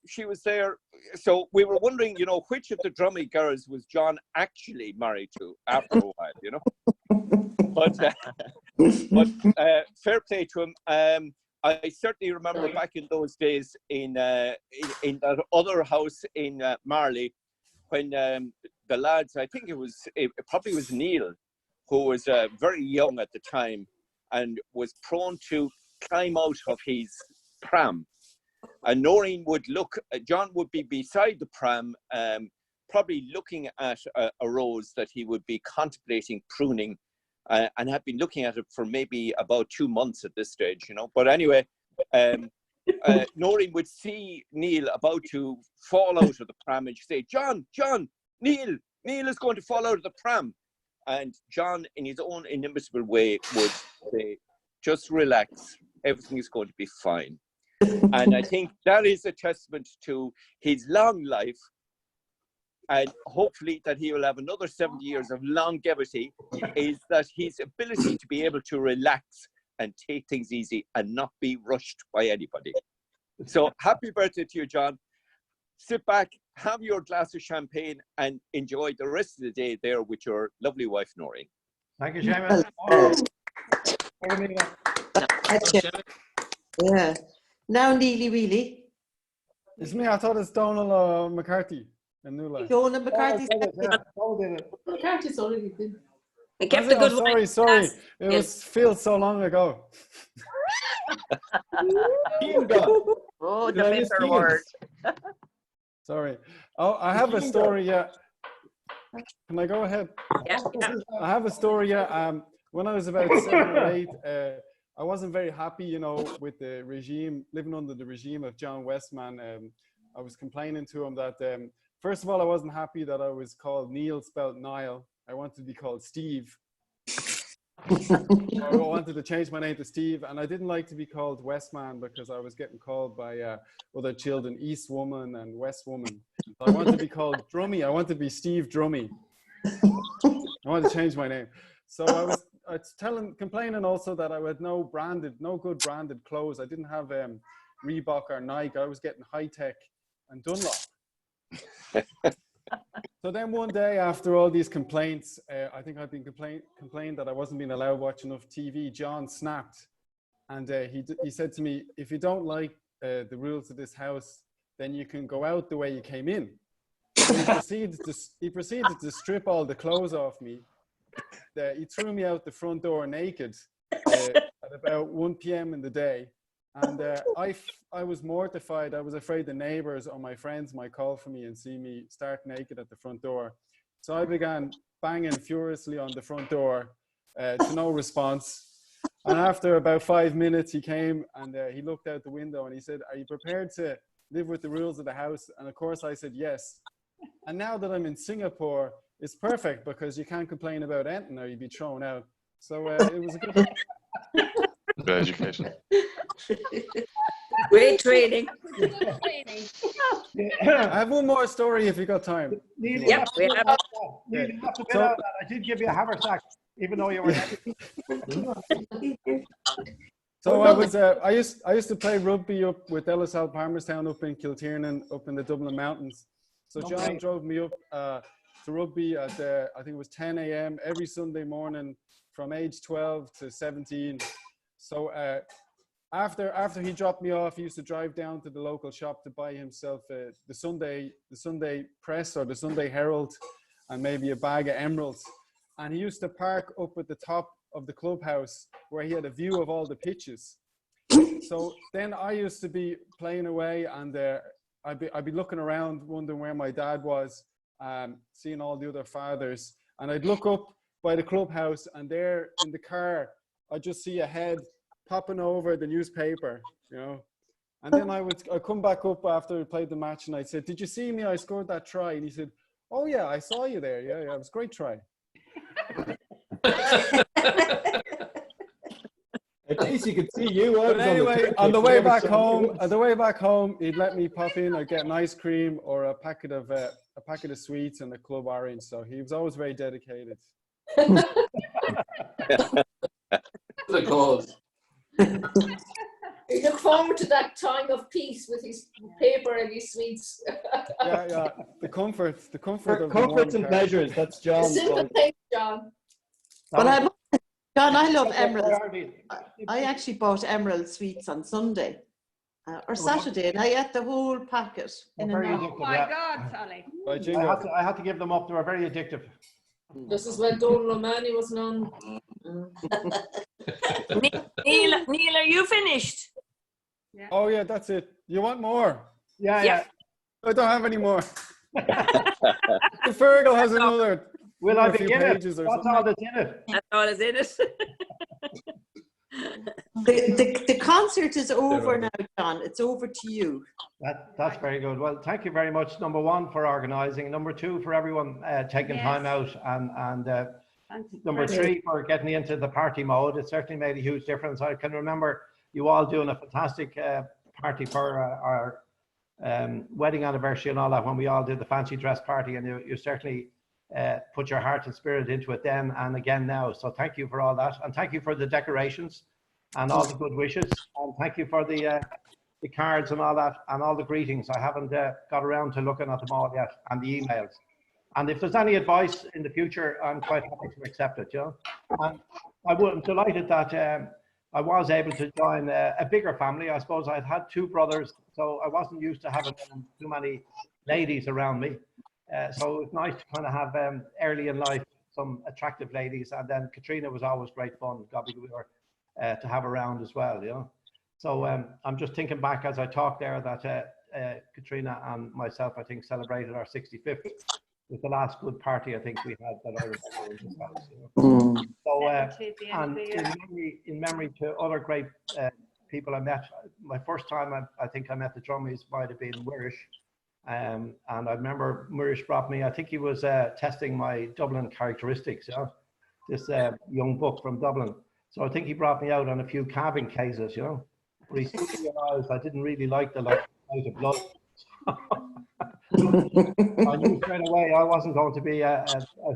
she was there. So we were wondering, you know, which of the Dromey girls was John actually married to after a while, you know? But fair play to him. I certainly remember back in those days in that other house in Marley, when the lads, I think it probably was Neil, who was very young at the time and was prone to climb out of his pram. And Noreen would look, John would be beside the pram, probably looking at a rose that he would be contemplating pruning, and had been looking at it for maybe about 2 months at this stage, you know. But anyway, Noreen would see Neil about to fall out of the pram, and she'd say, John, Neil is going to fall out of the pram. And John, in his own inimitable way, would say, just relax, everything is going to be fine. And I think that is a testament to his long life, and hopefully that he will have another 70 years of longevity, is that his ability to be able to relax and take things easy and not be rushed by anybody. So happy birthday to you, John. Sit back, have your glass of champagne, and enjoy the rest of the day there with your lovely wife, Noreen. Thank you, Seamus. Yeah. Now, Neely Wheely. It's me. I thought it's Donald McCarthy. Donald McCarthy. McCarthy's already been. He kept the good one. Sorry. It feels so long ago. Oh, the bitter word. Sorry. Oh, I have a story. Yeah. Can I go ahead? Yeah. I have a story. Yeah. When I was about 7 or 8, I wasn't very happy, you know, with the regime, living under the regime of John Westman. I was complaining to him that, first of all, I wasn't happy that I was called Neil, spelled Niall. I wanted to be called Steve. I wanted to change my name to Steve, and I didn't like to be called Westman because I was getting called by other children, East Woman and West Woman. So I wanted to be called Dromey. I wanted to be Steve Dromey. I wanted to change my name. So I was complaining also that I had no good branded clothes. I didn't have Reebok or Nike. I was getting High Tech and Dunlop. So then one day, after all these complaints, I think I'd been complained that I wasn't being allowed to watch enough TV. John snapped, and he said to me, "If you don't like the rules of this house, then you can go out the way you came in." So he proceeded to strip all the clothes off me. He threw me out the front door naked at about 1 p.m. in the day. And I was mortified. I was afraid the neighbors or my friends might call for me and see me start naked at the front door. So I began banging furiously on the front door to no response. And after about 5 minutes, he came and he looked out the window and he said, "Are you prepared to live with the rules of the house?" And of course I said yes. And now that I'm in Singapore, it's perfect because you can't complain about anything or you'd be thrown out. So it was a good education. Great training. I have one more story if you got time. Yep, we have. I did give you a haversack, even though you were. So I used to play rugby up with Ellisal Palmerstown up in Kiltiernan, up in the Dublin Mountains. So John drove me up to rugby at I think it was 10 a.m. every Sunday morning from age 12 to 17. So after he dropped me off, he used to drive down to the local shop to buy himself the Sunday Press or the Sunday Herald and maybe a bag of emeralds. And he used to park up at the top of the clubhouse where he had a view of all the pitches. So then I used to be playing away and I'd be looking around wondering where my dad was, seeing all the other fathers. And I'd look up by the clubhouse and there in the car, I'd just see a head popping over the newspaper, you know. And then I'd come back up after we played the match and I said, "Did you see me? I scored that try." And he said, "Oh yeah, I saw you there. Yeah, it was a great try." At least you could see you. But anyway, on the way back home, he'd let me pop in. I'd get an ice cream or a packet of sweets and a club orange. So he was always very dedicated. The cause. We look forward to that time of peace with his paper and his sweets. Yeah. The comfort of comforts and pleasures. That's John's. Simple things, John. But John, I love emeralds. I actually bought emerald sweets on Sunday or Saturday, and I ate the whole packet. In a night. Oh my God, Sally! I had to give them up. They were very addictive. This is when Don Romani was known. Neil, are you finished? Yeah. Oh yeah, that's it. You want more? Yeah. I don't have any more. The Fergal has another. Will I be in it? That's all that's in it. That's all that's in it. The concert is over now, John. It's over to you. That's very good. Well, thank you very much, number one, for organising. Number two, for everyone taking time out. And number three, for getting into the party mode. It certainly made a huge difference. I can remember you all doing a fantastic party for our wedding anniversary and all that when we all did the fancy dress party. And you certainly put your heart and spirit into it then and again now. So thank you for all that. And thank you for the decorations and all the good wishes. And thank you for the cards and all that and all the greetings. I haven't got around to looking at them all yet, and the emails. And if there's any advice in the future, I'm quite happy to accept it, you know. And I'm delighted that I was able to join a bigger family. I suppose I'd had two brothers, so I wasn't used to having too many ladies around me. So it was nice to kind of have early in life some attractive ladies, and then Katrina was always great fun. To have around as well, you know. So I'm just thinking back as I talk there that Katrina and myself, I think, celebrated our 65th. With the last good party I think we had that I remember in this house. You know? So and in memory to other great people I met. My first time I think I met the Dromeys might have been Murish. And I remember Murish brought me, I think he was testing my Dublin characteristics, you know, this young buck from Dublin. So I think he brought me out on a few calving cases, you know. But he realised I didn't really like the light of blood. I knew straight away I wasn't going to be, I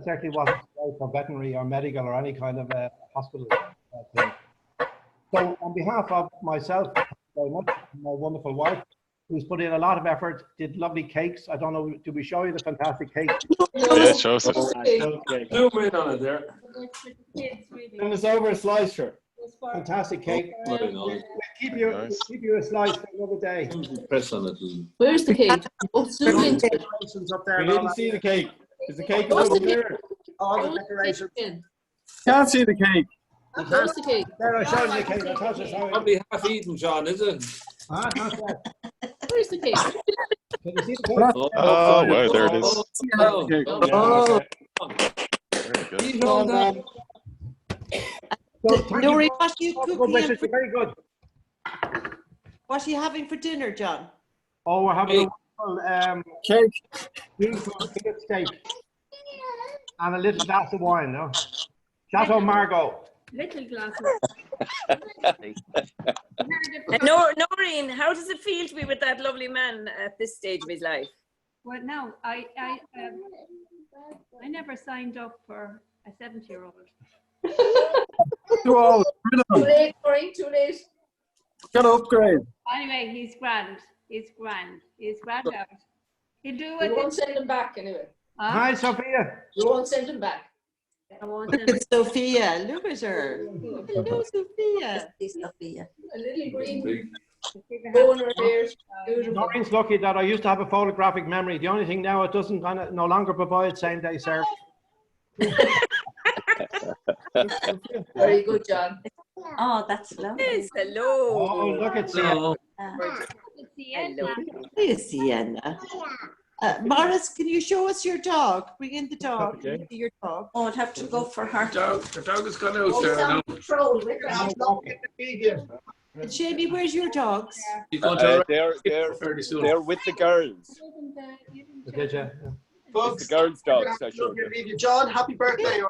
certainly wasn't going for veterinary or medical or any kind of hospital thing. So on behalf of myself, very much, my wonderful wife, who's put in a lot of effort, did lovely cakes. I don't know, did we show you the fantastic cake? Yeah, show us it. Zoom in on it there. And it's over a slice, sure. Fantastic cake. We'll keep you a slice for another day. Press on it. Where's the cake? Oh, zoom in. Up there. We didn't see the cake. Is the cake over there? All the decorations. Can't see the cake. Where's the cake? There, I showed you the cake. Probably half eaten, John, is it? Where's the cake? Can you see the cake? Oh, well, there it is. Oh. good. Well done. Nori, what are you cooking? Very good. What are you having for dinner, John? Oh, we're having a wonderful Cake. beautiful fillet steak and a little glass of wine, no? Chateau Margaux. Little glasses. And Noreen, how does it feel to be with that lovely man at this stage of his life? Well, no, I never signed up for a 70-year-old. Too old. Too late, Noreen, too late. Got to upgrade. Anyway, he's grand. He's grand. He's grand out. He'll do We it. won't send him back anyway. Huh? Hi, Sophia. We won't send him back. I won't Look send him. at Sophia. Look at her. Hello, Sophia. Sophia. A little green bow in her hair. Beautiful. Noreen's lucky that I used to have a photographic memory. The only thing now, it doesn't no longer provide same-day service. Very good, John. Oh, that's lovely. Yes, hello. Oh, look at Sienna. Hello. Hey, Sienna. Morris, can you show us your dog? Bring in the dog. Okay. Can you see your dog? Oh, I'd have to go for her. The dog has gone out there now. And Jamie, where's your dogs? You're going to They're fairly soon. with the girls. Did you? It's the girls' dogs, I showed you. John, happy birthday.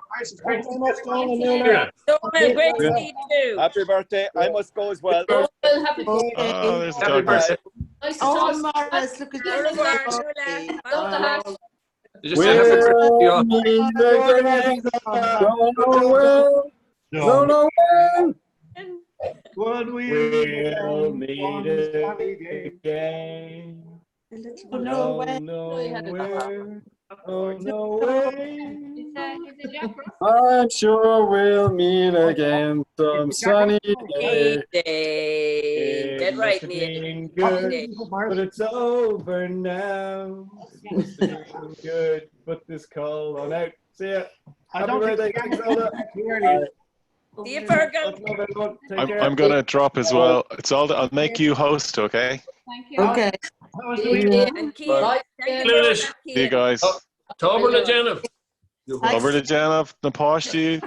Thanks so much, Donald, great to see you too. Happy birthday. I must go as well. Well, happy birthday. Oh, there's the Happy dog. birthday. Nice to Oh, talk. Morris, look at Au revoir, your Nuala. Down the hatch. You just say happy birthday to you all. Don't know when. When We'll meet again. no way. Nowhere. Oh, no way. It's a Jack Russell. I'm sure we'll meet again some sunny day. Day. Dead right, It Neil. must have been good, but it's over now. It must have been good. Put this call on out. See ya. I Happy don't think birthday. we Thanks, can Zelda. too early. See you, Fergal. Love everyone. Take care. I'm gonna drop as well. It's all. I'll make you host, okay? Thank you. Okay. And Keith. Bye. Thank you Finish. very much, See you Keith. guys. Tober le Jennifer. Over to Janov, na páistí,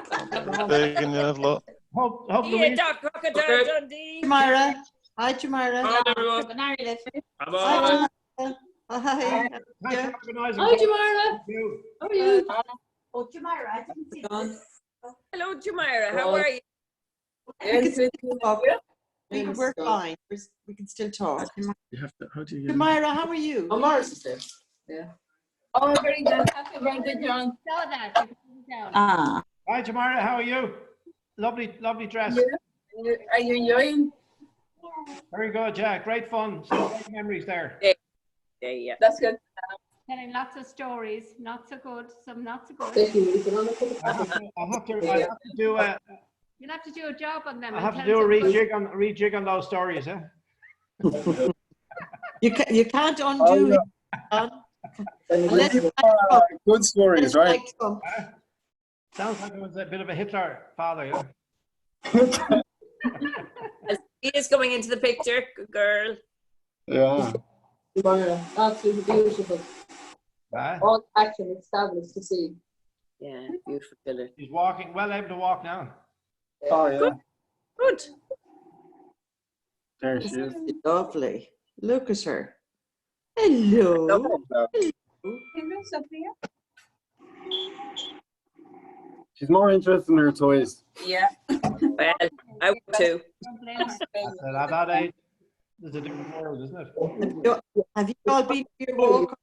Hope See the you, week. Doc Crocodile Okay. Dundee. Jamira. Hi, Jamira. Bye, everyone. Hi, Bye-bye. Jamira. Hi. Thanks for organising. Hi, Jamara. Thank you. How are you? Oh, Jamira, I didn't see Hello, Jumeirah. How are you? We're fine. We can still talk. You have to, how do you get Jamira, how are you? Oh, Morris is there. Yeah. Oh, very good. Happy birthday, John. Saw that. You can put it down. Ah. Hi, Jamara. How are you? Lovely dress. Are you enjoying? Very good, yeah. Great fun. Some great memories there. Yeah. That's good. Telling lots of stories. Not so good. Some not so good. I'll have to do a You'll have to do a job on them. I and have to tell do a some good- rejig on those stories, eh? You can't undo it. Unless you good stories, right? like Trump. Sounds like it was a bit of a Hitler father, yeah. He is coming into the picture. Good girl. Yeah. Absolutely beautiful. All action established to see. Yeah, beautiful fella. He's walking, well able to walk now. Oh, yeah. Good. There she is. Lovely. Look at her. Hello. Hello, Sophia. She's more interested in her toys. Yeah. Well, I would too. At that age, there's a different world, isn't it? Have you all been for your walk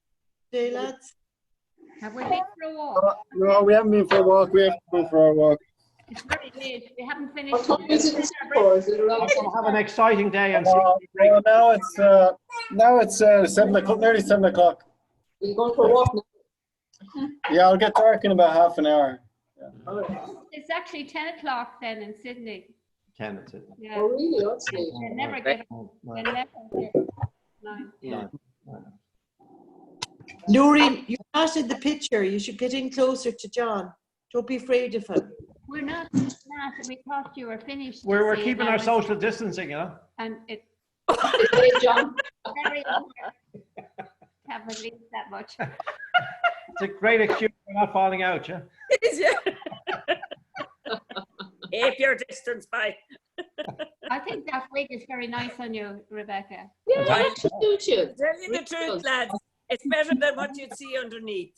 today, lads? Have we been for a walk? No, we haven't been for a walk. We have to go for a walk. It's very late. We haven't finished. I'm going to have an exciting day and see. Well, now it's 7 o'clock, nearly 7 o'clock. You're going for a walk now? Yeah, I'll get dark in about half an hour. It's actually 10 o'clock then in Sydney. 10, it's it. Yeah. Oh, really? That's late. They never get up. They never get up. Nine. Yeah. Noreen, you're not in the picture. You should get in closer to John. Don't be afraid of him. We're not. We thought you were finished. We're See, keeping and I our was- social distancing, you know. And it. John. Very have at least that much. It's a great excuse for not falling out, yeah? It is, yeah. Keep your distance, bye. I think that wig is very nice on you, Rebecca. Yeah, Right. it suits you. Tell you the truth, lads. It's better than what you'd see underneath.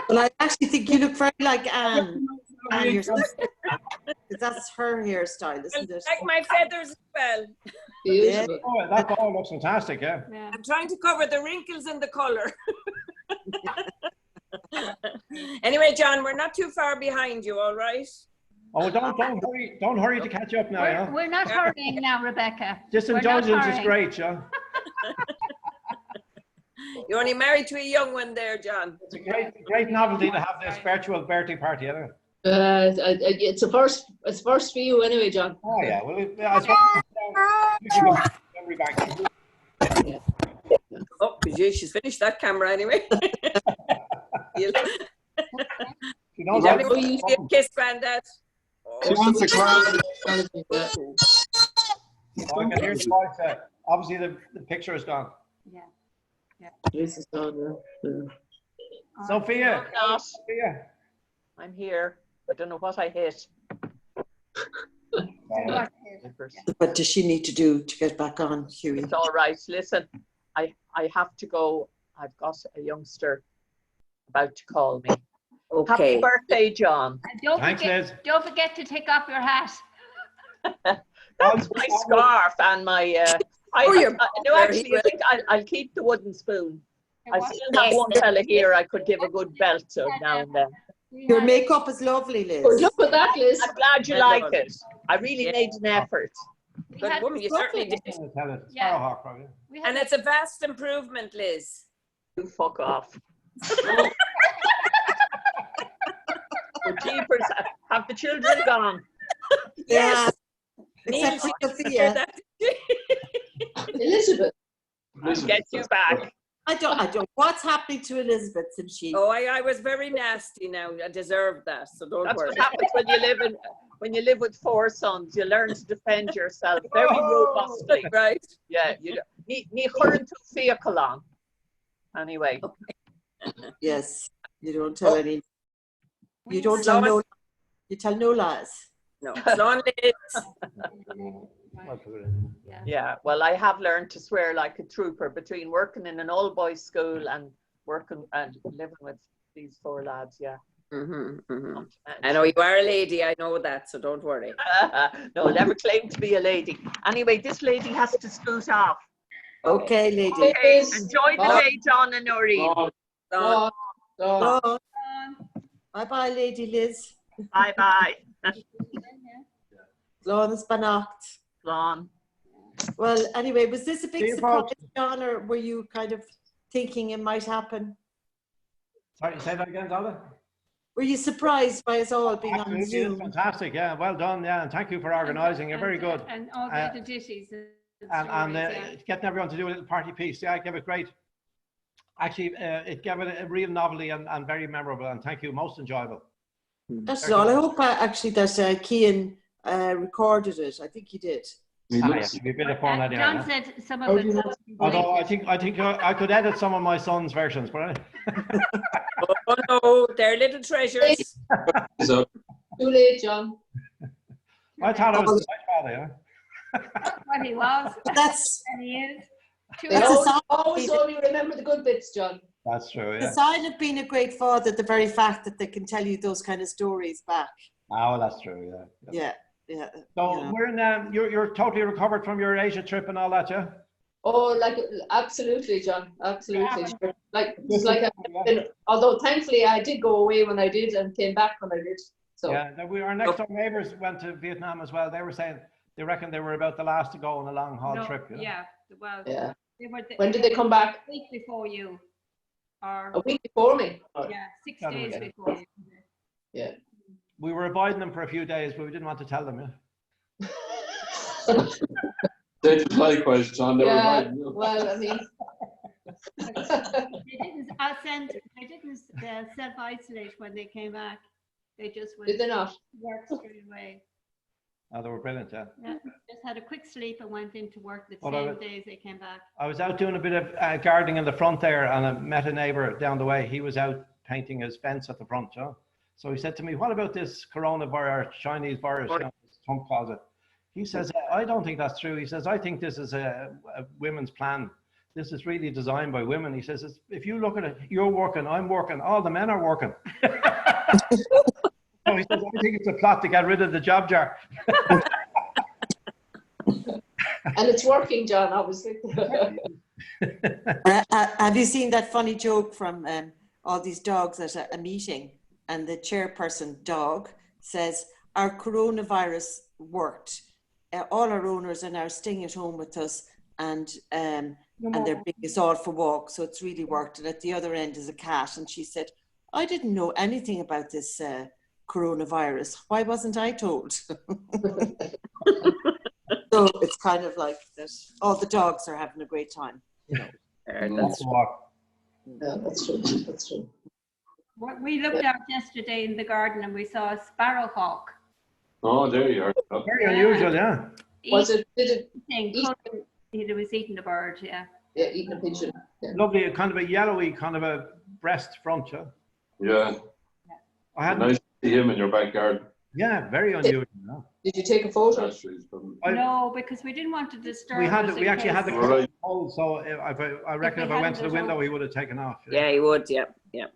Well, I actually think you look very like Anne. That's her hairstyle, isn't it? Like my feathers as well. Beautiful. Oh, that all looks fantastic, yeah. I'm trying to cover the wrinkles and the colour. Anyway, John, we're not too far behind you, all right? Oh, don't hurry to catch up now, yeah? We're not hurrying now, Rebecca. Just We're not indulgence is hurrying. great, yeah. You're only married to a young one there, John. It's a great novelty to have this virtual birthday party, isn't it? It's a first for you anyway, John. Oh yeah, well, Oh, she's finished that camera anyway. You give a kiss, Grandad. She wants a crown. I can hear the voice. Obviously, the picture is gone. Yeah. This is gone. Sophia. I'm not. Sophia. I'm here. I don't know what I hit. What does she need to do to get back on, Hughie? It's all right. Listen, I have to go. I've got a youngster about to call me. Okay. Happy birthday, John. And don't forget to take off your hat. That's my scarf and my. No, actually, I think I'll keep the wooden spoon. I still have one fella here I could give a good belt to now and then. Your makeup is lovely, Liz. Oh, look at that, Liz. I'm glad you like it. I really made an effort. Good woman, you certainly did. Yeah. And it's a vast improvement, Liz. You fuck off. Oh, jeepers, have the children gone? Yes. Except for Sophia. Elizabeth. I'll get you back. I don't. What's happening to Elizabeth since she? Oh, I was very nasty now. I deserved that, so don't That's worry. what happens when you live with 4 sons. You learn to defend yourself very robustly. Right? Yeah, you need current vehicle on. Anyway. Yes, you don't tell any. You don't tell no. You tell no lies. No, Slán Liz. Yeah, well, I have learned to swear like a trooper between working in an all boys school and working and living with these 4 lads. Yeah. I know you are a lady. I know that, so don't worry. No, never claimed to be a lady. Anyway, this lady has to scoot off. Okay, lady. Okay, enjoy the day, John and Noreen. Bye bye, Lady Liz. Bye bye. Slán is benacht. Slán. Well, anyway, was this a big surprise, John, or were you kind of thinking it might happen? Sorry, say that again, Donna? Were you surprised by us all being on Zoom? Fantastic, yeah, well done, yeah, and thank you for organising. You're very good. And all the other ditties. And getting everyone to do a little party piece, yeah, it gave it great. Actually, it gave it a real novelty and very memorable, and thank you, most enjoyable. That's all. I hope actually that Cian recorded it. I think he did. Yes, a bit of fun anyway. John said some of it. Although I think I could edit some of my son's versions, but Oh no, they're little treasures. Too late, John. I thought I was my father, yeah. What he was. That's. And he is. They always only remember the good bits, John. That's true, yeah. The sign of being a great father, the very fact that they can tell you those kind of stories back. Oh, that's true, yeah. Yeah. So we're in. You're totally recovered from your Asia trip and all that, yeah. Oh, like absolutely, John. Absolutely. Sure. Like it's like although thankfully I did go away when I did and came back when I did. So yeah, our next door neighbours went to Vietnam as well. They were saying they reckon they were about the last to go on a long haul trip. You know? Yeah. Well. Yeah. They were when did they come back? A week before you. Or a week before me. Yeah, 6 days before you. Yeah. We were avoiding them for a few days, but we didn't want to tell them. Yeah. They did likewise, John. They were well, I mean, they didn't self-isolate when they came back. They just went. Did they not? Work straight away. Oh, they were brilliant, yeah. Yeah, just had a quick sleep and went into work the Well, same day as they came back. I was out doing a bit of gardening in the front there, and I met a neighbour down the way. He was out painting his fence at the front, you know? So he said to me, what about this coronavirus, Chinese virus, you know, Trump calls it? He says, I don't think that's true. He says, I think this is a women's plan. This is really designed by women. He says, if you look at it, you're working, I'm working, all the men are working. So he says, I think it's a plot to get rid of the job jar. And it's working, John, obviously. Have you seen that funny joke from all these dogs at a meeting? And the chairperson dog says, our coronavirus worked. All our owners are now staying at home with us, and they're bringing us all for walks. So it's really worked. And at the other end is a cat. And she said, I didn't know anything about this coronavirus. Why wasn't I told? So it's kind of like that. All the dogs are having a great time. You know. That's yeah, that's true. That's true. We looked out yesterday in the garden and we saw a sparrowhawk. Oh, there you are. Very unusual, yeah. Was it? Did it? It was eating the bird, yeah. Yeah, eating a pigeon. Yeah. Lovely, kind of a yellowy, kind of a breast front, yeah. Yeah. I had nice to see him in your backyard. Yeah, very unusual. Did you take a photo? No, because we didn't want to disturb. We actually had the curtain hold, so I reckon if I went to the window, he would have taken off. Yeah, he would. Yeah, yeah.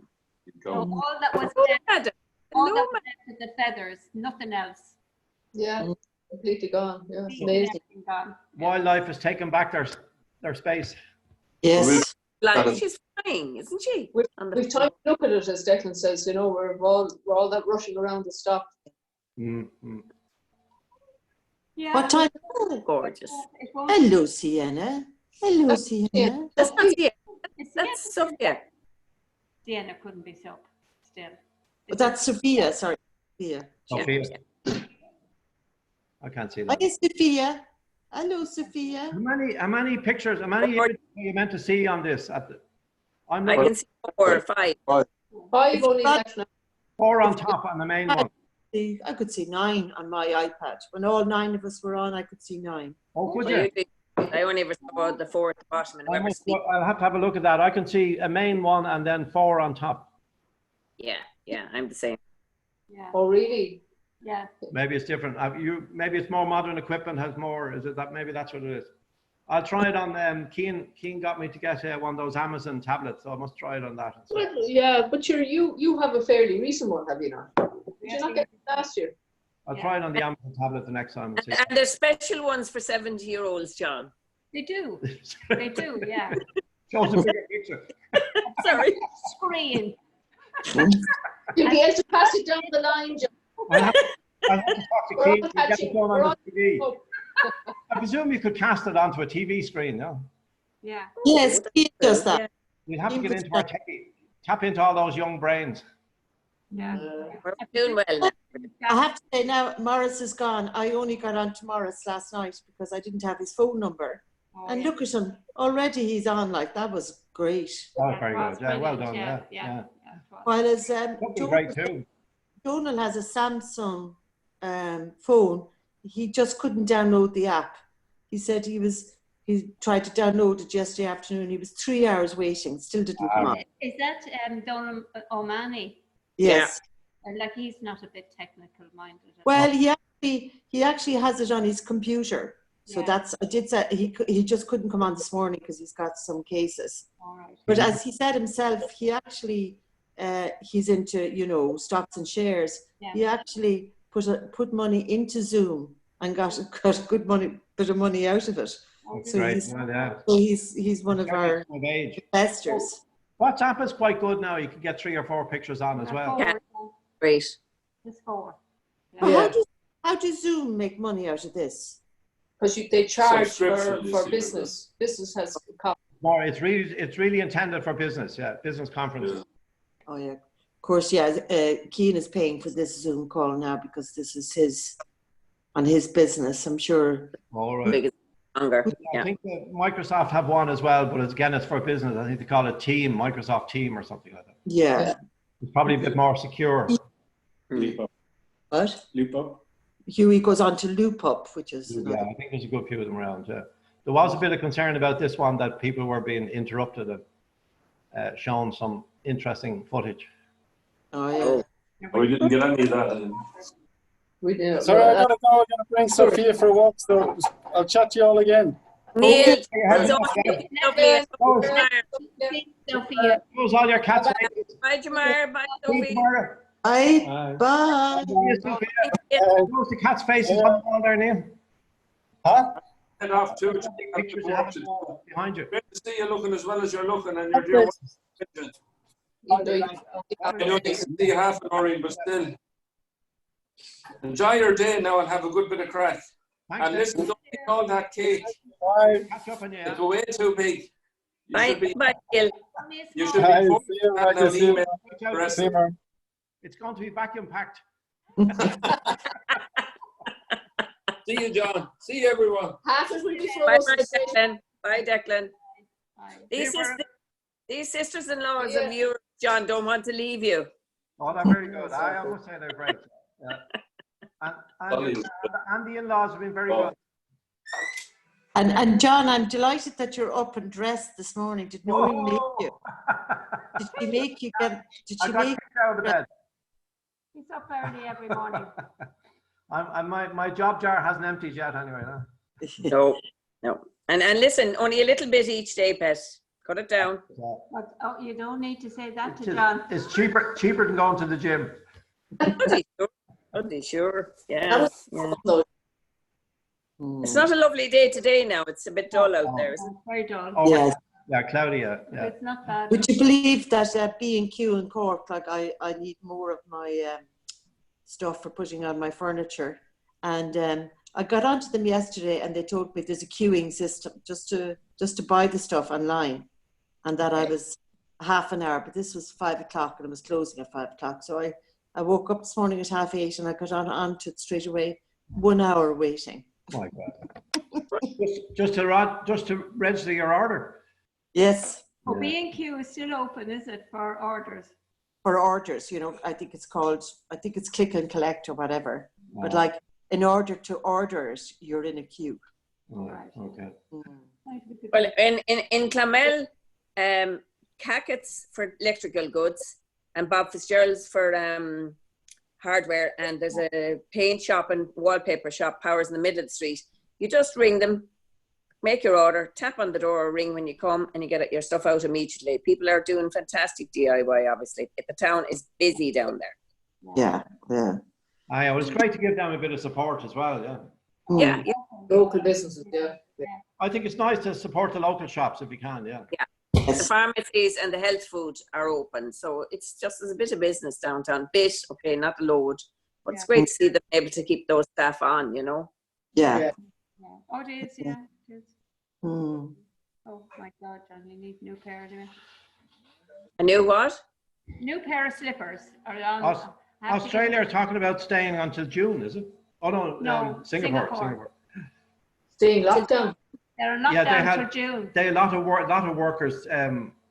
So all that was left, all that was left with the feathers, nothing else. Yeah, completely gone. Yeah, amazing. Wildlife has taken back their space. Yes. Like she's flying, isn't she? We've time to look at it, as Declan says. You know, we're all that rushing around to stop. Mm-hmm. Yeah. What time? Oh, gorgeous. Hello, Sienna. Hello, Sienna. That's not Sienna. That's Sophia. Sienna couldn't be so still. But that's Sophia. Sorry, Sophia. Sophia. I can't see that. Hi, Sophia. Hello, Sophia. How many pictures? How many images are you meant to see on this? I can see 4 or 5. 5 only left now. 4 on top on the main one. I could see 9 on my iPad. When all 9 of us were on, I could see 9. Oh, could you? I only ever saw the 4 at the bottom. And I'll have to have a look at that. I can see a main one and then 4 on top. Yeah, I'm the same. Yeah. Oh, really? Yeah. Maybe it's different. Maybe it's more modern equipment, has more. Is it that? Maybe that's what it is. I'll try it on. Keane got me to get one of those Amazon tablets, so I must try it on that. Well, yeah, but you have a fairly recent one, have you not? Did you not get it last year? I'll try it on the Amazon tablet the next time. And there's special ones for 70-year-olds, John. They do. They do, yeah. Shows a bigger picture. Sorry. Screen. You'll be able to pass it down the line, John. I have to talk to Keane to get it done on the TV. I presume you could cast it onto a TV screen, no? Yeah. Yes, Keane does that. You'd have to get into our techie, tap into all those young brains. Yeah. We're doing well. I have to say now, Morris is gone. I only got on to Morris last night because I didn't have his phone number. Oh, and look at him. Already he's on. Like, that was great. Oh, very good. Yeah, well done. Yeah. While as great too. Donald has a Samsung phone, he just couldn't download the app. He said he tried to download it yesterday afternoon. He was 3 hours waiting, still didn't come on. Is that Donald O'Mahony? Yes. Like he's not a bit technical minded. Well, he actually has it on his computer. So I did say he just couldn't come on this morning because he's got some cases. All right. But as he said himself, he actually he's into stocks and shares. Yeah. He actually put money into Zoom and got a good bit of money out of it. So he's one of our investors. WhatsApp is quite good now. You can get 3 or 4 pictures on as well. Yeah. Great. Just 4. Yeah. How does Zoom make money out of this? Because they charge for business. Business has cost. More, it's really intended for business. Yeah, business conferences. Oh yeah, of course. Yeah, Keane is paying for this Zoom call now because this is on his business. I'm sure. All right. I think that Microsoft have one as well, but it's for business. I think they call it Microsoft Team or something like that. Yeah. It's probably a bit more secure. What? Lupo. Huey goes on to Loop Up, which is Yeah, I think there's a good few of them around. Yeah. There was a bit of concern about this one that people were being interrupted and shown some interesting footage. Oh yeah. We didn't get any of that. We did. Sorry, I gotta go. I'm gonna bring Sophia for a walk, so I'll chat to you all again. Neil, Close all your cats. Bye, Jamar. Bye, Sophie. Bye. Bye. Close the cat's faces on the wall there, Neil. Huh? Head off too. Pictures behind you. Great to see you looking as well as you're looking, and you're doing I know you see half an hour in, but still. Enjoy your day now and have a good bit of crack. Thanks, and listen, don't eat all that cake. Catch up on you. It's way too big. Bye, Gil. You should be It's going to be vacuum packed. See you, John. See you, everyone. Hatches will be Bye, frozen. Declan. Bye, Declan. These sisters-in-laws of yours, John, don't want to leave you. Oh, they're very good. I almost say they're great. Yeah. And the in-laws have been very good. And John, I'm delighted that you're up and dressed this morning. Did Noreen make you? Did she make you get? Did she make you out of bed? He's up early every morning. My job jar hasn't emptied yet anyway. No. No. And listen, only a little bit each day, Pet. Cut it down. But, oh, you don't need to say that to John. It's cheaper than going to the gym. Sure. Yeah. It's not a lovely day today now. It's a bit dull out there. Isn't it? Very dull. Oh, yes. Yeah, cloudy. Yeah. It's not bad. Would you believe that B&Q in Cork, like I need more of my stuff for putting on my furniture, and I got onto them yesterday, and they told me there's a queuing system just to buy the stuff online, and that I was half an hour, but this was 5 o'clock and it was closing at 5 o'clock. So I woke up this morning at 8:30 and I got onto it straight away. 1 hour waiting. Oh my God. just to register your order. Yes. Oh, B&Q is still open, is it, for orders? For orders, I think it's click and collect or whatever. Oh. But like in order to order it, you're in a queue. Oh, right. Okay. Well, in Clonmel, Cackett's for electrical goods and Bob Fitzgerald's for hardware, and there's a paint shop and wallpaper shop, Powers in the middle of the street. You just ring them, make your order, tap on the door or ring when you come, and you get your stuff out immediately. People are doing fantastic DIY, obviously. The town is busy down there. Yeah. It was great to give them a bit of support as well, yeah. Yeah. Local businesses, yeah. I think it's nice to support the local shops if you can, yeah. Yeah. The pharmacies and the health food are open, so it's just as a bit of business downtown. Okay, not a load, but it's great to see them able to keep those staff on, Yeah. Oh, it is, yeah. It is. Mm. Oh my God, John, you need a new pair anyway. A new what? New pair of slippers. Australia are talking about staying until June, is it? Oh no, Singapore. Staying lockdown. They're locked down for June. They had a lot of workers,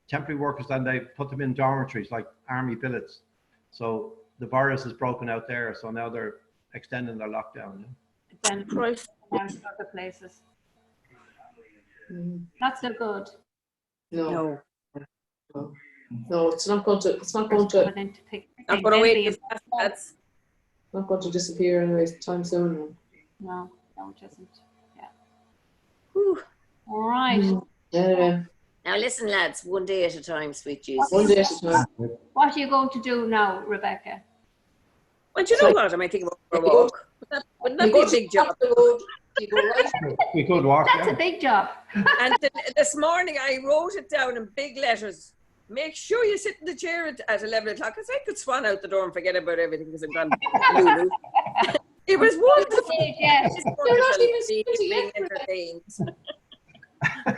temporary workers, and they put them in dormitories like army billets. So the virus is broken out there. So now they're extending their lockdown. Then other places. Not so good. No, it's not going to. Not going to wait. That's not going to disappear anyway time soon. No, it isn't. Whew. All right. Anyway. Now listen, lads, one day at a time, sweet Jesus. One day at a time. What are you going to do now, Rebecca? Well, do you know what? I might think about a walk. Wouldn't that be a big job? You go right. We could walk. That's a big job. And this morning I wrote it down in big letters. Make sure you sit in the chair at 11 o'clock, because I could swan out the door and forget about everything because I'm gone Lulu. It was wonderful. Yes. You're not even entertained.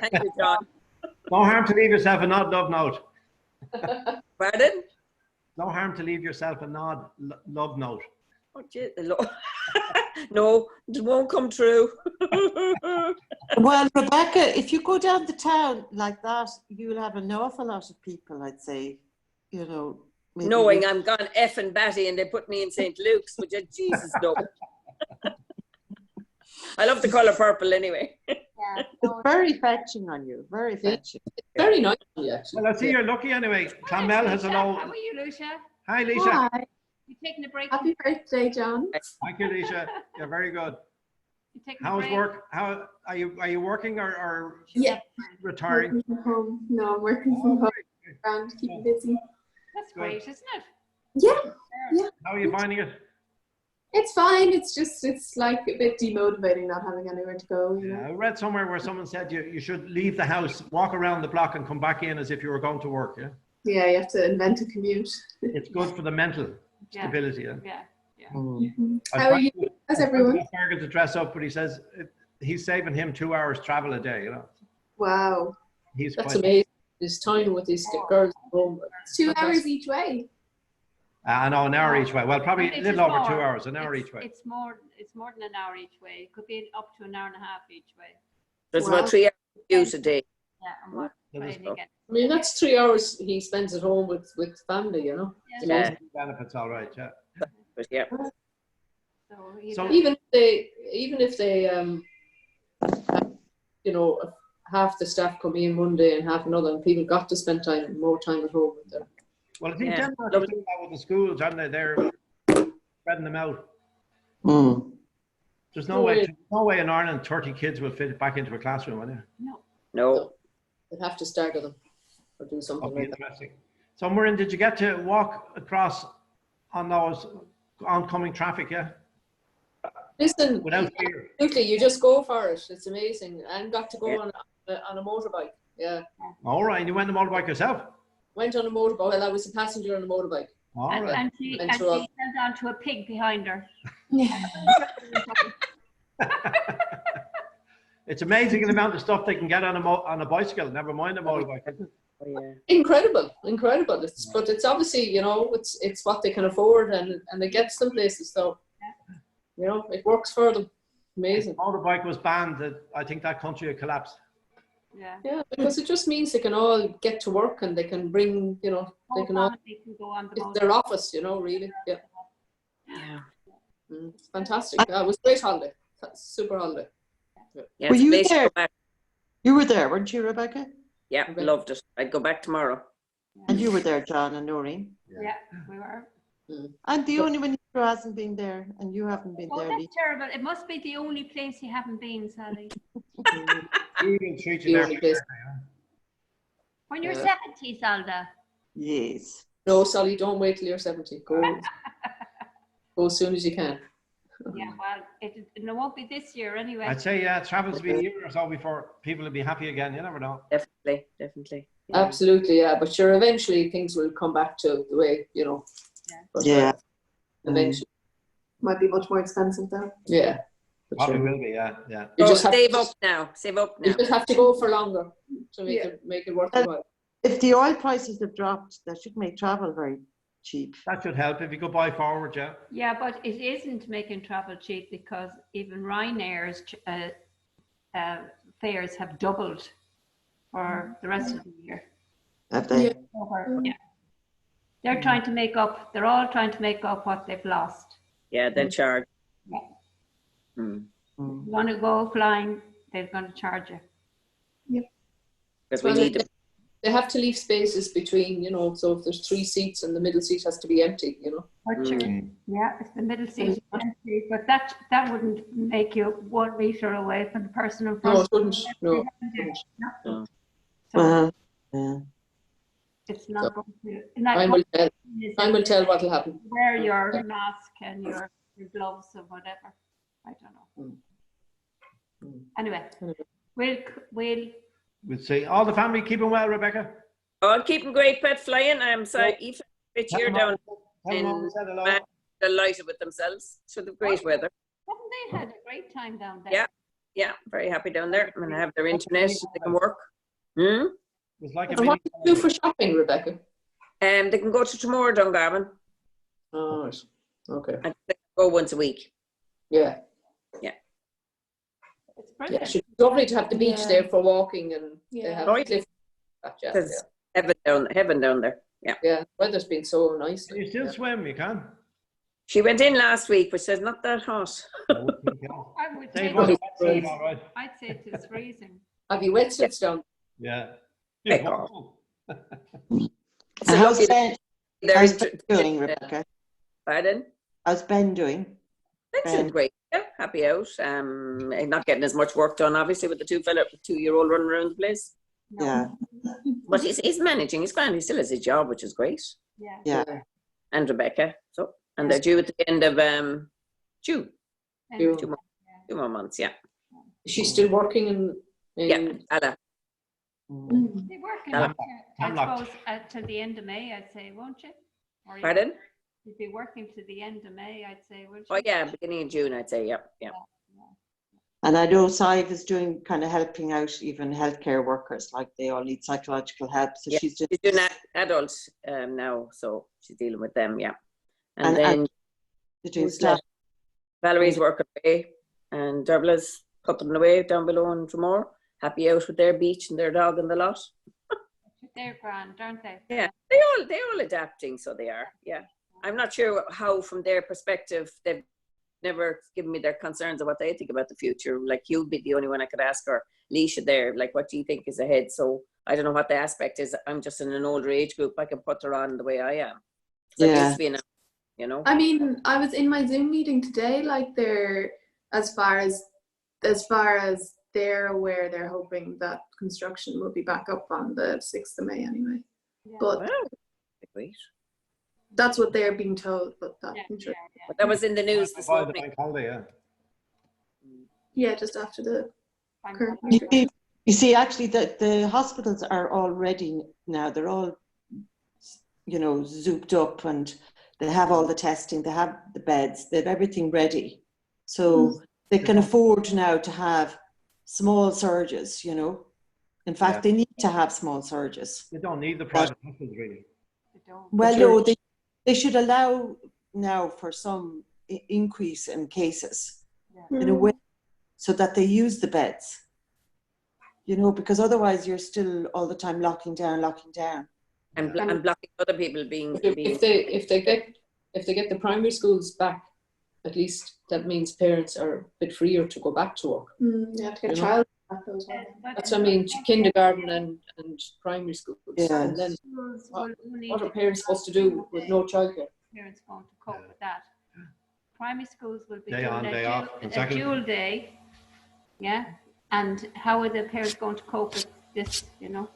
Thank you, John. No harm to leave yourself a love note. Pardon? No harm to leave yourself a love note. Oh, no, it won't come true. Well, Rebecca, if you go down the town like that, you'll have an awful lot of people, I'd say, Knowing I'm gone effing batty and they put me in St. Luke's, which Jesus no. I love the colour purple anyway. It's very fetching on you. Very fetching. Very nice on you, actually. Well, I see you're lucky anyway. Clonmel has a low. How are you, Lucia? Hi, Lisa. Hi. You taking a break? Happy birthday, John. Thank you, Lisa. You're very good. You taking a How's break? work? How are you working or Yeah. retiring? Working from home. No, I'm working from home. And keeping busy. That's great, isn't it? Yeah. Yeah. How are you finding it? It's fine. It's like a bit demotivating not having anywhere to go. You know? I read somewhere where someone said you should leave the house, walk around the block, and come back in as if you were going to work. Yeah. Yeah, you have to invent a commute. It's good for the mental stability. Yeah. Yeah. How are you? How's everyone? Fergus to dress up, but he says he's saving him 2 hours travel a day. You know. Wow. That's amazing. This time with these girls at home. It's 2 hours each way. I know, an hour each way. Well, probably a It little is over 2 more. hours, an hour each way. It's more than an hour each way. It could be up to an hour and a half each way. There's about 3 hours use a day. Yeah, and what training again. I mean, that's 3 hours he spends at home with family, you know. Yeah. Benefits, all right, yeah. But yeah. So even if they you know, half the staff come in one day and half another, and people got to spend more time at home with them. Well, I think Denmark is doing that with the schools, aren't they? They're spreading them out. There's no way in Ireland 30 kids will fit back into a classroom, are there? No. They'd have to stagger them or do something like that. Interesting. So, Maureen, did you get to walk across on those oncoming traffic? Yeah. Listen, without fear. absolutely, you just go for it. It's amazing, and got to go on a motorbike. Yeah. All right, you went on a motorbike yourself? Went on a motorbike. Well, I was a passenger on a motorbike. All And, right. and she held on to a pig behind her. It's amazing the amount of stuff they can get on a bicycle. Never mind a motorbike. Isn't it? Incredible. But it's obviously, you know, it's what they can afford, and it gets them places. So, you know, it works for them. Amazing. If motorbike was banned, I think that country would collapse. Yeah, because it just means they can all get to work, and they can bring, you know, they can all. Go on the It's their office, you know, really. Yeah. Yeah. It's fantastic. It was a great holiday. Super holiday. Yeah, Were it's a you place to there? go back. You were there, weren't you, Rebecca? Yeah, loved it. I'd go back tomorrow. And you were there, John and Noreen. Yeah, we were. And the only one who hasn't been there, and you haven't been Oh, there, that's Lee. terrible. It must be the only place you haven't been, Sally. We will treat you there. When you're 70, Zelda. Yes. No, Sally, don't wait till you're 70. Go as soon as you can. Yeah, well, it won't be this year anyway. I'd say, travel's be a year or so before people will be happy again. You never know. Definitely. Absolutely, yeah. But sure, eventually things will come back to the way, you know. Yeah. Eventually. Might be much more expensive though. Yeah. Probably will be, yeah. You just have save up now. Save up now. You just have to go for longer to make it worthwhile. If the oil prices have dropped, that should make travel very cheap. That should help if you go buy forward, yeah. Yeah, but it isn't making travel cheap because even Ryanair's fares have doubled for the rest of the year. Have they? Yeah. They're trying to make up, they're all trying to make up what they've lost. Yeah, they'll charge. Yeah. Mm. You want to go flying, they're going to charge you. Yeah. Because we need to. They have to leave spaces between, you know, so if there's 3 seats and the middle seat has to be empty, you know. Yeah, it's the middle seat is empty, but that wouldn't make you 1 meter away from the person in front. No, it wouldn't. No. So yeah. it's not going to. Time will tell what will happen. Wear your mask and your gloves or whatever. I don't know. Anyway, We'll see. All the family keeping well, Rebecca? Oh, I'm keeping great, Pet flying. I'm sorry, Aoife, Rich, you're down in delighted with themselves. So the great weather. Haven't they had a great time down there? Yeah, very happy down there. I'm going to have their internet, they can work. It's like and what do you do for shopping, Rebecca? They can go to tomorrow, Dungarvan. Oh, right. Okay. And they can go once a week. Yeah. Yeah. It's brilliant. Yeah, it's lovely to have the beach there for walking, and they have cliff. There's heaven down there. Yeah. Yeah, weather's been so nice. You still swim, you can? She went in last week, but says not that hot. I would say I'd say it's freezing. Have you wetsuits down? Yeah. How's Ben doing, Rebecca? Pardon? How's Ben doing? Ben's doing great. Yeah, happy out. Not getting as much work done, obviously, with the 2-year-old running around the place. Yeah. But he's managing. He's grand. He still has his job, which is great. Yeah. And Rebecca. And they're due at the end of June. 2 more months, yeah. Is she still working in yeah, Ella. They work I suppose till the end of May, I'd say, won't you? Or Pardon? You'd be working to the end of May, I'd say, wouldn't you? Oh yeah, beginning of June, I'd say, yeah. And I know Sive is doing kind of helping out even healthcare workers, like they all need psychological help. So she's doing adults now, so she's dealing with them, yeah. And then Valerie's working away, and Dervla's putting away down below in Dromey, happy out with their beach and their dog and the lot. They're grand, aren't they? Yeah, they're all adapting, so they are. Yeah, I'm not sure how, from their perspective, they've never given me their concerns of what they think about the future. Like, you'll be the only one I could ask, or Leisha there, like, what do you think is ahead? So I don't know what the aspect is. I'm just in an older age group. I can put her on the way I am. So I used to be in, you know. I mean, I was in my Zoom meeting today. Like, they're as far as they're aware, they're hoping that construction will be back up on the 6th of May anyway. Yeah. But wow. Great. That's what they're being told. But that, But that was in the news this morning. Yeah, just after the current. You see, actually, the hospitals are all ready now. They're all, you know, zooped up, and they have all the testing. They have the beds. They have everything ready. So they can afford now to have small surges, you know. In fact, they need to have small surges. They don't need the private hospitals, really. Well, no, they should allow now for some increase in cases in a way, so that they use the beds, you know, because otherwise you're still all the time locking down. And blocking other people being. If they get the primary schools back, at least that means parents are a bit freer to go back to work. Yeah, to get child back as well. That's what I mean, kindergarten and primary schools. Yeah. And then what are parents supposed to do with no childcare? Parents going to cope with that. Primary schools will be day doing on, day off, a dual day. Yeah. And how are the parents going to cope with this, you know?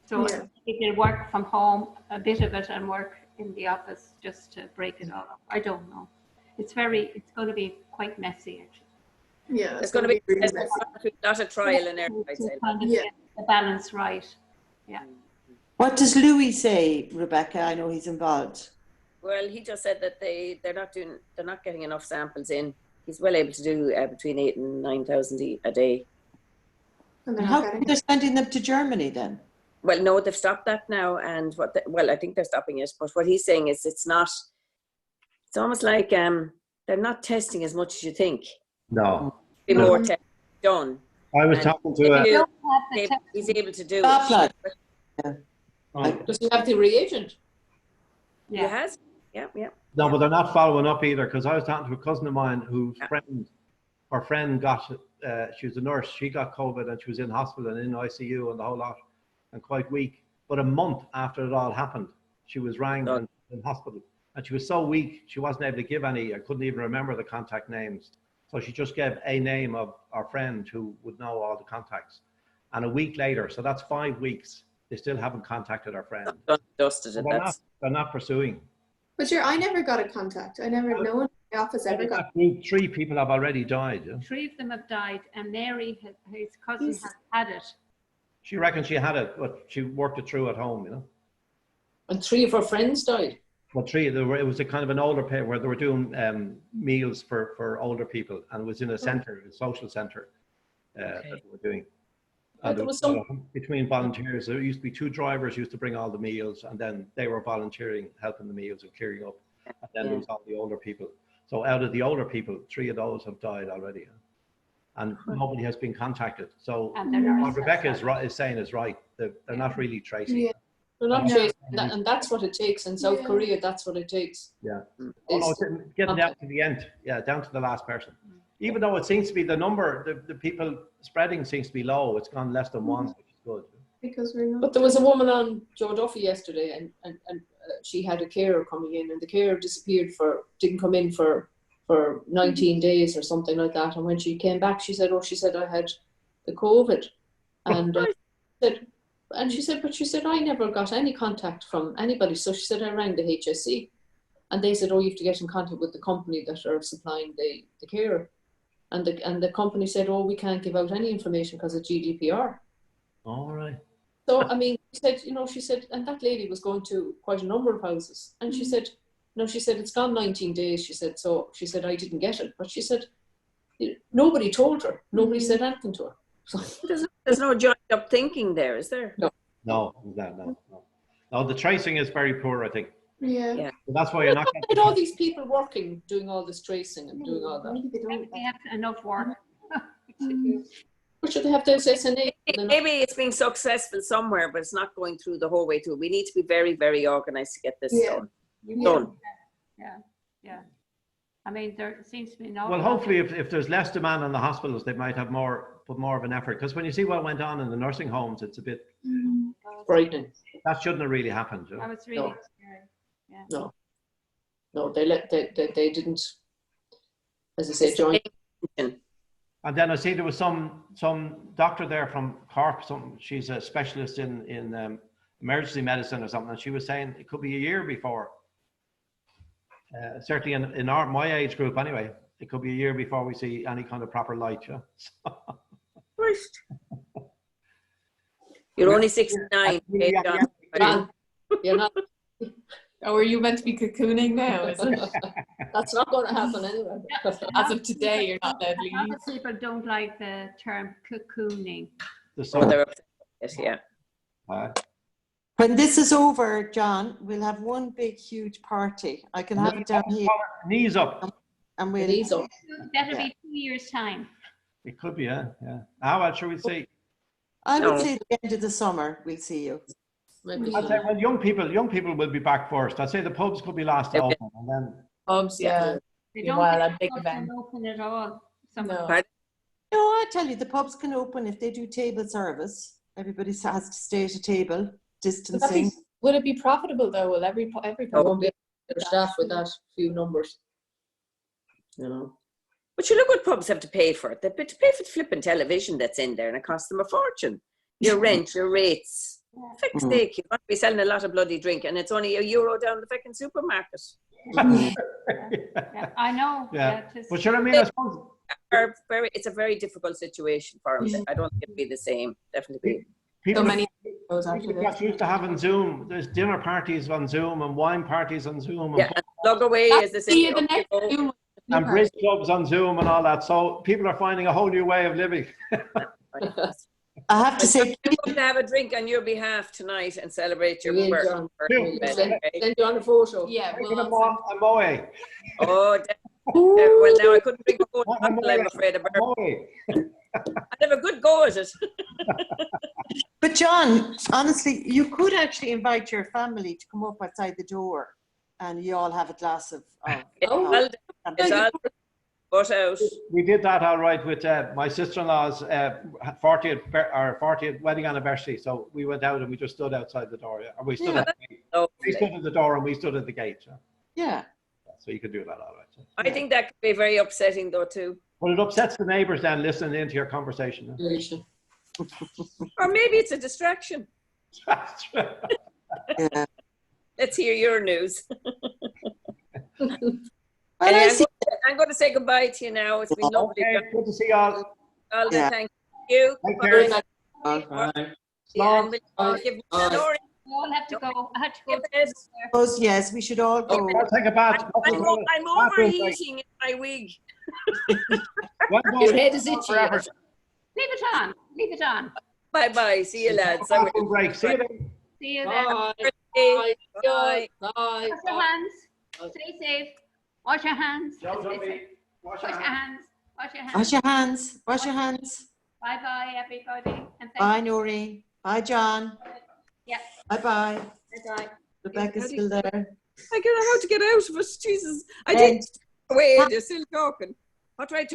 So if they work from home, a bit of it, and work in the office just to break it all up. I don't know. It's going to be quite messy, actually. Yeah, it's going to be not a trial and error. The balance right. Yeah. What does Louis say, Rebecca? I know he's involved. Well, he just said that they're not getting enough samples in. He's well able to do between 8,000 and 9,000 a day. And how come they're sending them to Germany then? Well, no, they've stopped that now, and I think they're stopping it. But what he's saying is, it's almost like they're not testing as much as you think. No. Be more testing done. I was talking to he's able to do it. Does he have the reagent? Yeah. He has. Yeah. No, but they're not following up either, because I was talking to a cousin of mine whose friend got, she was a nurse, she got COVID and she was in hospital and in ICU and the whole lot, and quite weak. But a month after it all happened, she was rang in hospital, and she was so weak, she wasn't able to give any, I couldn't even remember the contact names. So she just gave a name of our friend who would know all the contacts. And a week later, so that's 5 weeks, they still haven't contacted our friend. They're not pursuing. But I never got a contact. No one in the office ever got. 3 people have already died. Yeah? 3 of them have died, and Mary, his cousin, has had it. She reckons she had it, but she worked it through at home, you know. And 3 of her friends died. Well, 3. It was a kind of an older pair where they were doing meals for older people, and it was in a centre, a social centre that they were doing. And there was between volunteers, there used to be 2 drivers used to bring all the meals, and then they were volunteering, helping the meals and clearing up. And then there was all the older people. So out of the older people, 3 of those have died already. And nobody has been contacted. So what Rebecca is saying is right. They're not really tracing. Yeah. They're not chasing that, and that's what it takes in South Korea. That's what it takes. Yeah. Oh, no, it's getting down to the end. Yeah, down to the last person. Even though it seems to be the number, the people spreading seems to be low. It's gone less than once, which is good. Because we're not. But there was a woman on Joe Duffy yesterday, and she had a carer coming in, and the carer didn't come in for 19 days or something like that. And when she came back, she said, I had the COVID. And she said, I never got any contact from anybody. So she said, I rang the HSE. And they said, you have to get in contact with the company that are supplying the carer. And the company said, we can't give out any information because of GDPR. All right. So, I mean, she said, and that lady was going to quite a number of houses. And she said, it's gone 19 days. She said, I didn't get it. But she said, nobody told her. Nobody said anything to her. So there's no joined up thinking there, is there? No. No, the tracing is very poor, I think. Yeah. So that's why you're not getting all these people working, doing all this tracing and doing all that. They have enough work. But should they have those SNA? Maybe it's been successful somewhere, but it's not going through the whole way through. We need to be very, very organized to get this done. Yeah. I mean, there seems to be no. Well, hopefully, if there's less demand on the hospitals, they might have put more of an effort. Because when you see what went on in the nursing homes, it's a bit frightening. That shouldn't have really happened. That was really scary. Yeah. No, they didn't. As I say, join. And then I see there was some doctor there from Cork. She's a specialist in emergency medicine or something, and she was saying it could be a year before. Certainly in my age group, anyway, it could be a year before we see any kind of proper light. Yeah. You're only 69. You're not. Oh, are you meant to be cocooning now? Is it? That's not going to happen anyway. As of today, you're not allowed to A lot leave. of people don't like the term cocooning. Yeah. When this is over, John, we'll have one big, huge party. I can have it down here. Knees up. And we'll knees up. That'll be 2 years' time. It could be, yeah. How well shall we see? I would say at the end of the summer, we'll see you. I'd say, well, young people will be back first. I'd say the pubs could be last to open, and then Pubs, yeah. They don't a big pubs event. open at all. No, I tell you, the pubs can open if they do table service. Everybody has to stay at a table, distancing. Will it be profitable though? Will every pub won't be able to get staff with that few numbers? But you look what pubs have to pay for it. They have to pay for the flipping television that's in there, and it costs them a fortune. Your rent, your rates. Fix sake, you want to be selling a lot of bloody drink, and it's only €1 down the fucking supermarket. Yeah, I know. But sure, I mean, I suppose it's a very difficult situation for them. I don't think it'll be the same. Definitely. People got used to having Zoom. There's dinner parties on Zoom and wine parties on Zoom. Yeah, and log away is the same. And bridge clubs on Zoom and all that. So people are finding a whole new way of living. I have to say, I'm going to have a drink on your behalf tonight and celebrate your birthday. Send you on a photo. Yeah, I'm away. Oh, well, now I couldn't drink a whole bottle, I'm afraid of birthday. I'd have a good go at it. But John, honestly, you could actually invite your family to come up outside the door, and you all have a glass of. We did that all right with my sister-in-law's 40th wedding anniversary. So we went out and we just stood outside the door. Yeah. Or we stood at the gate. They stood at the door and we stood at the gate. Yeah. So you could do that all right. So. I think that could be very upsetting though too. Well, it upsets the neighbours then listening into your conversation. Or maybe it's a distraction. Yeah. Let's hear your news. Well, I'm going to say goodbye to you now. It's been lovely. Okay, good to see you all. Thank you. Take care. We all have to go. I had to go. Yes, we should all go. I'll take a bath. I'm overheating in my wig. Your head is itchy. Leave it on. Leave it on. Bye bye. See you, lads. Break. See you then. See you then. Bye. Bye. Wash your hands. Stay safe. Wash your hands. Wash your hands. Wash your hands. Wash your hands. Wash your hands. Bye bye, everybody. And bye, Noreen. Bye, John. Yeah. Bye-bye. Bye-bye. Rebecca's still there. I don't know how to get out of it. Jesus. I did. Wait, you're still talking. What do I turn?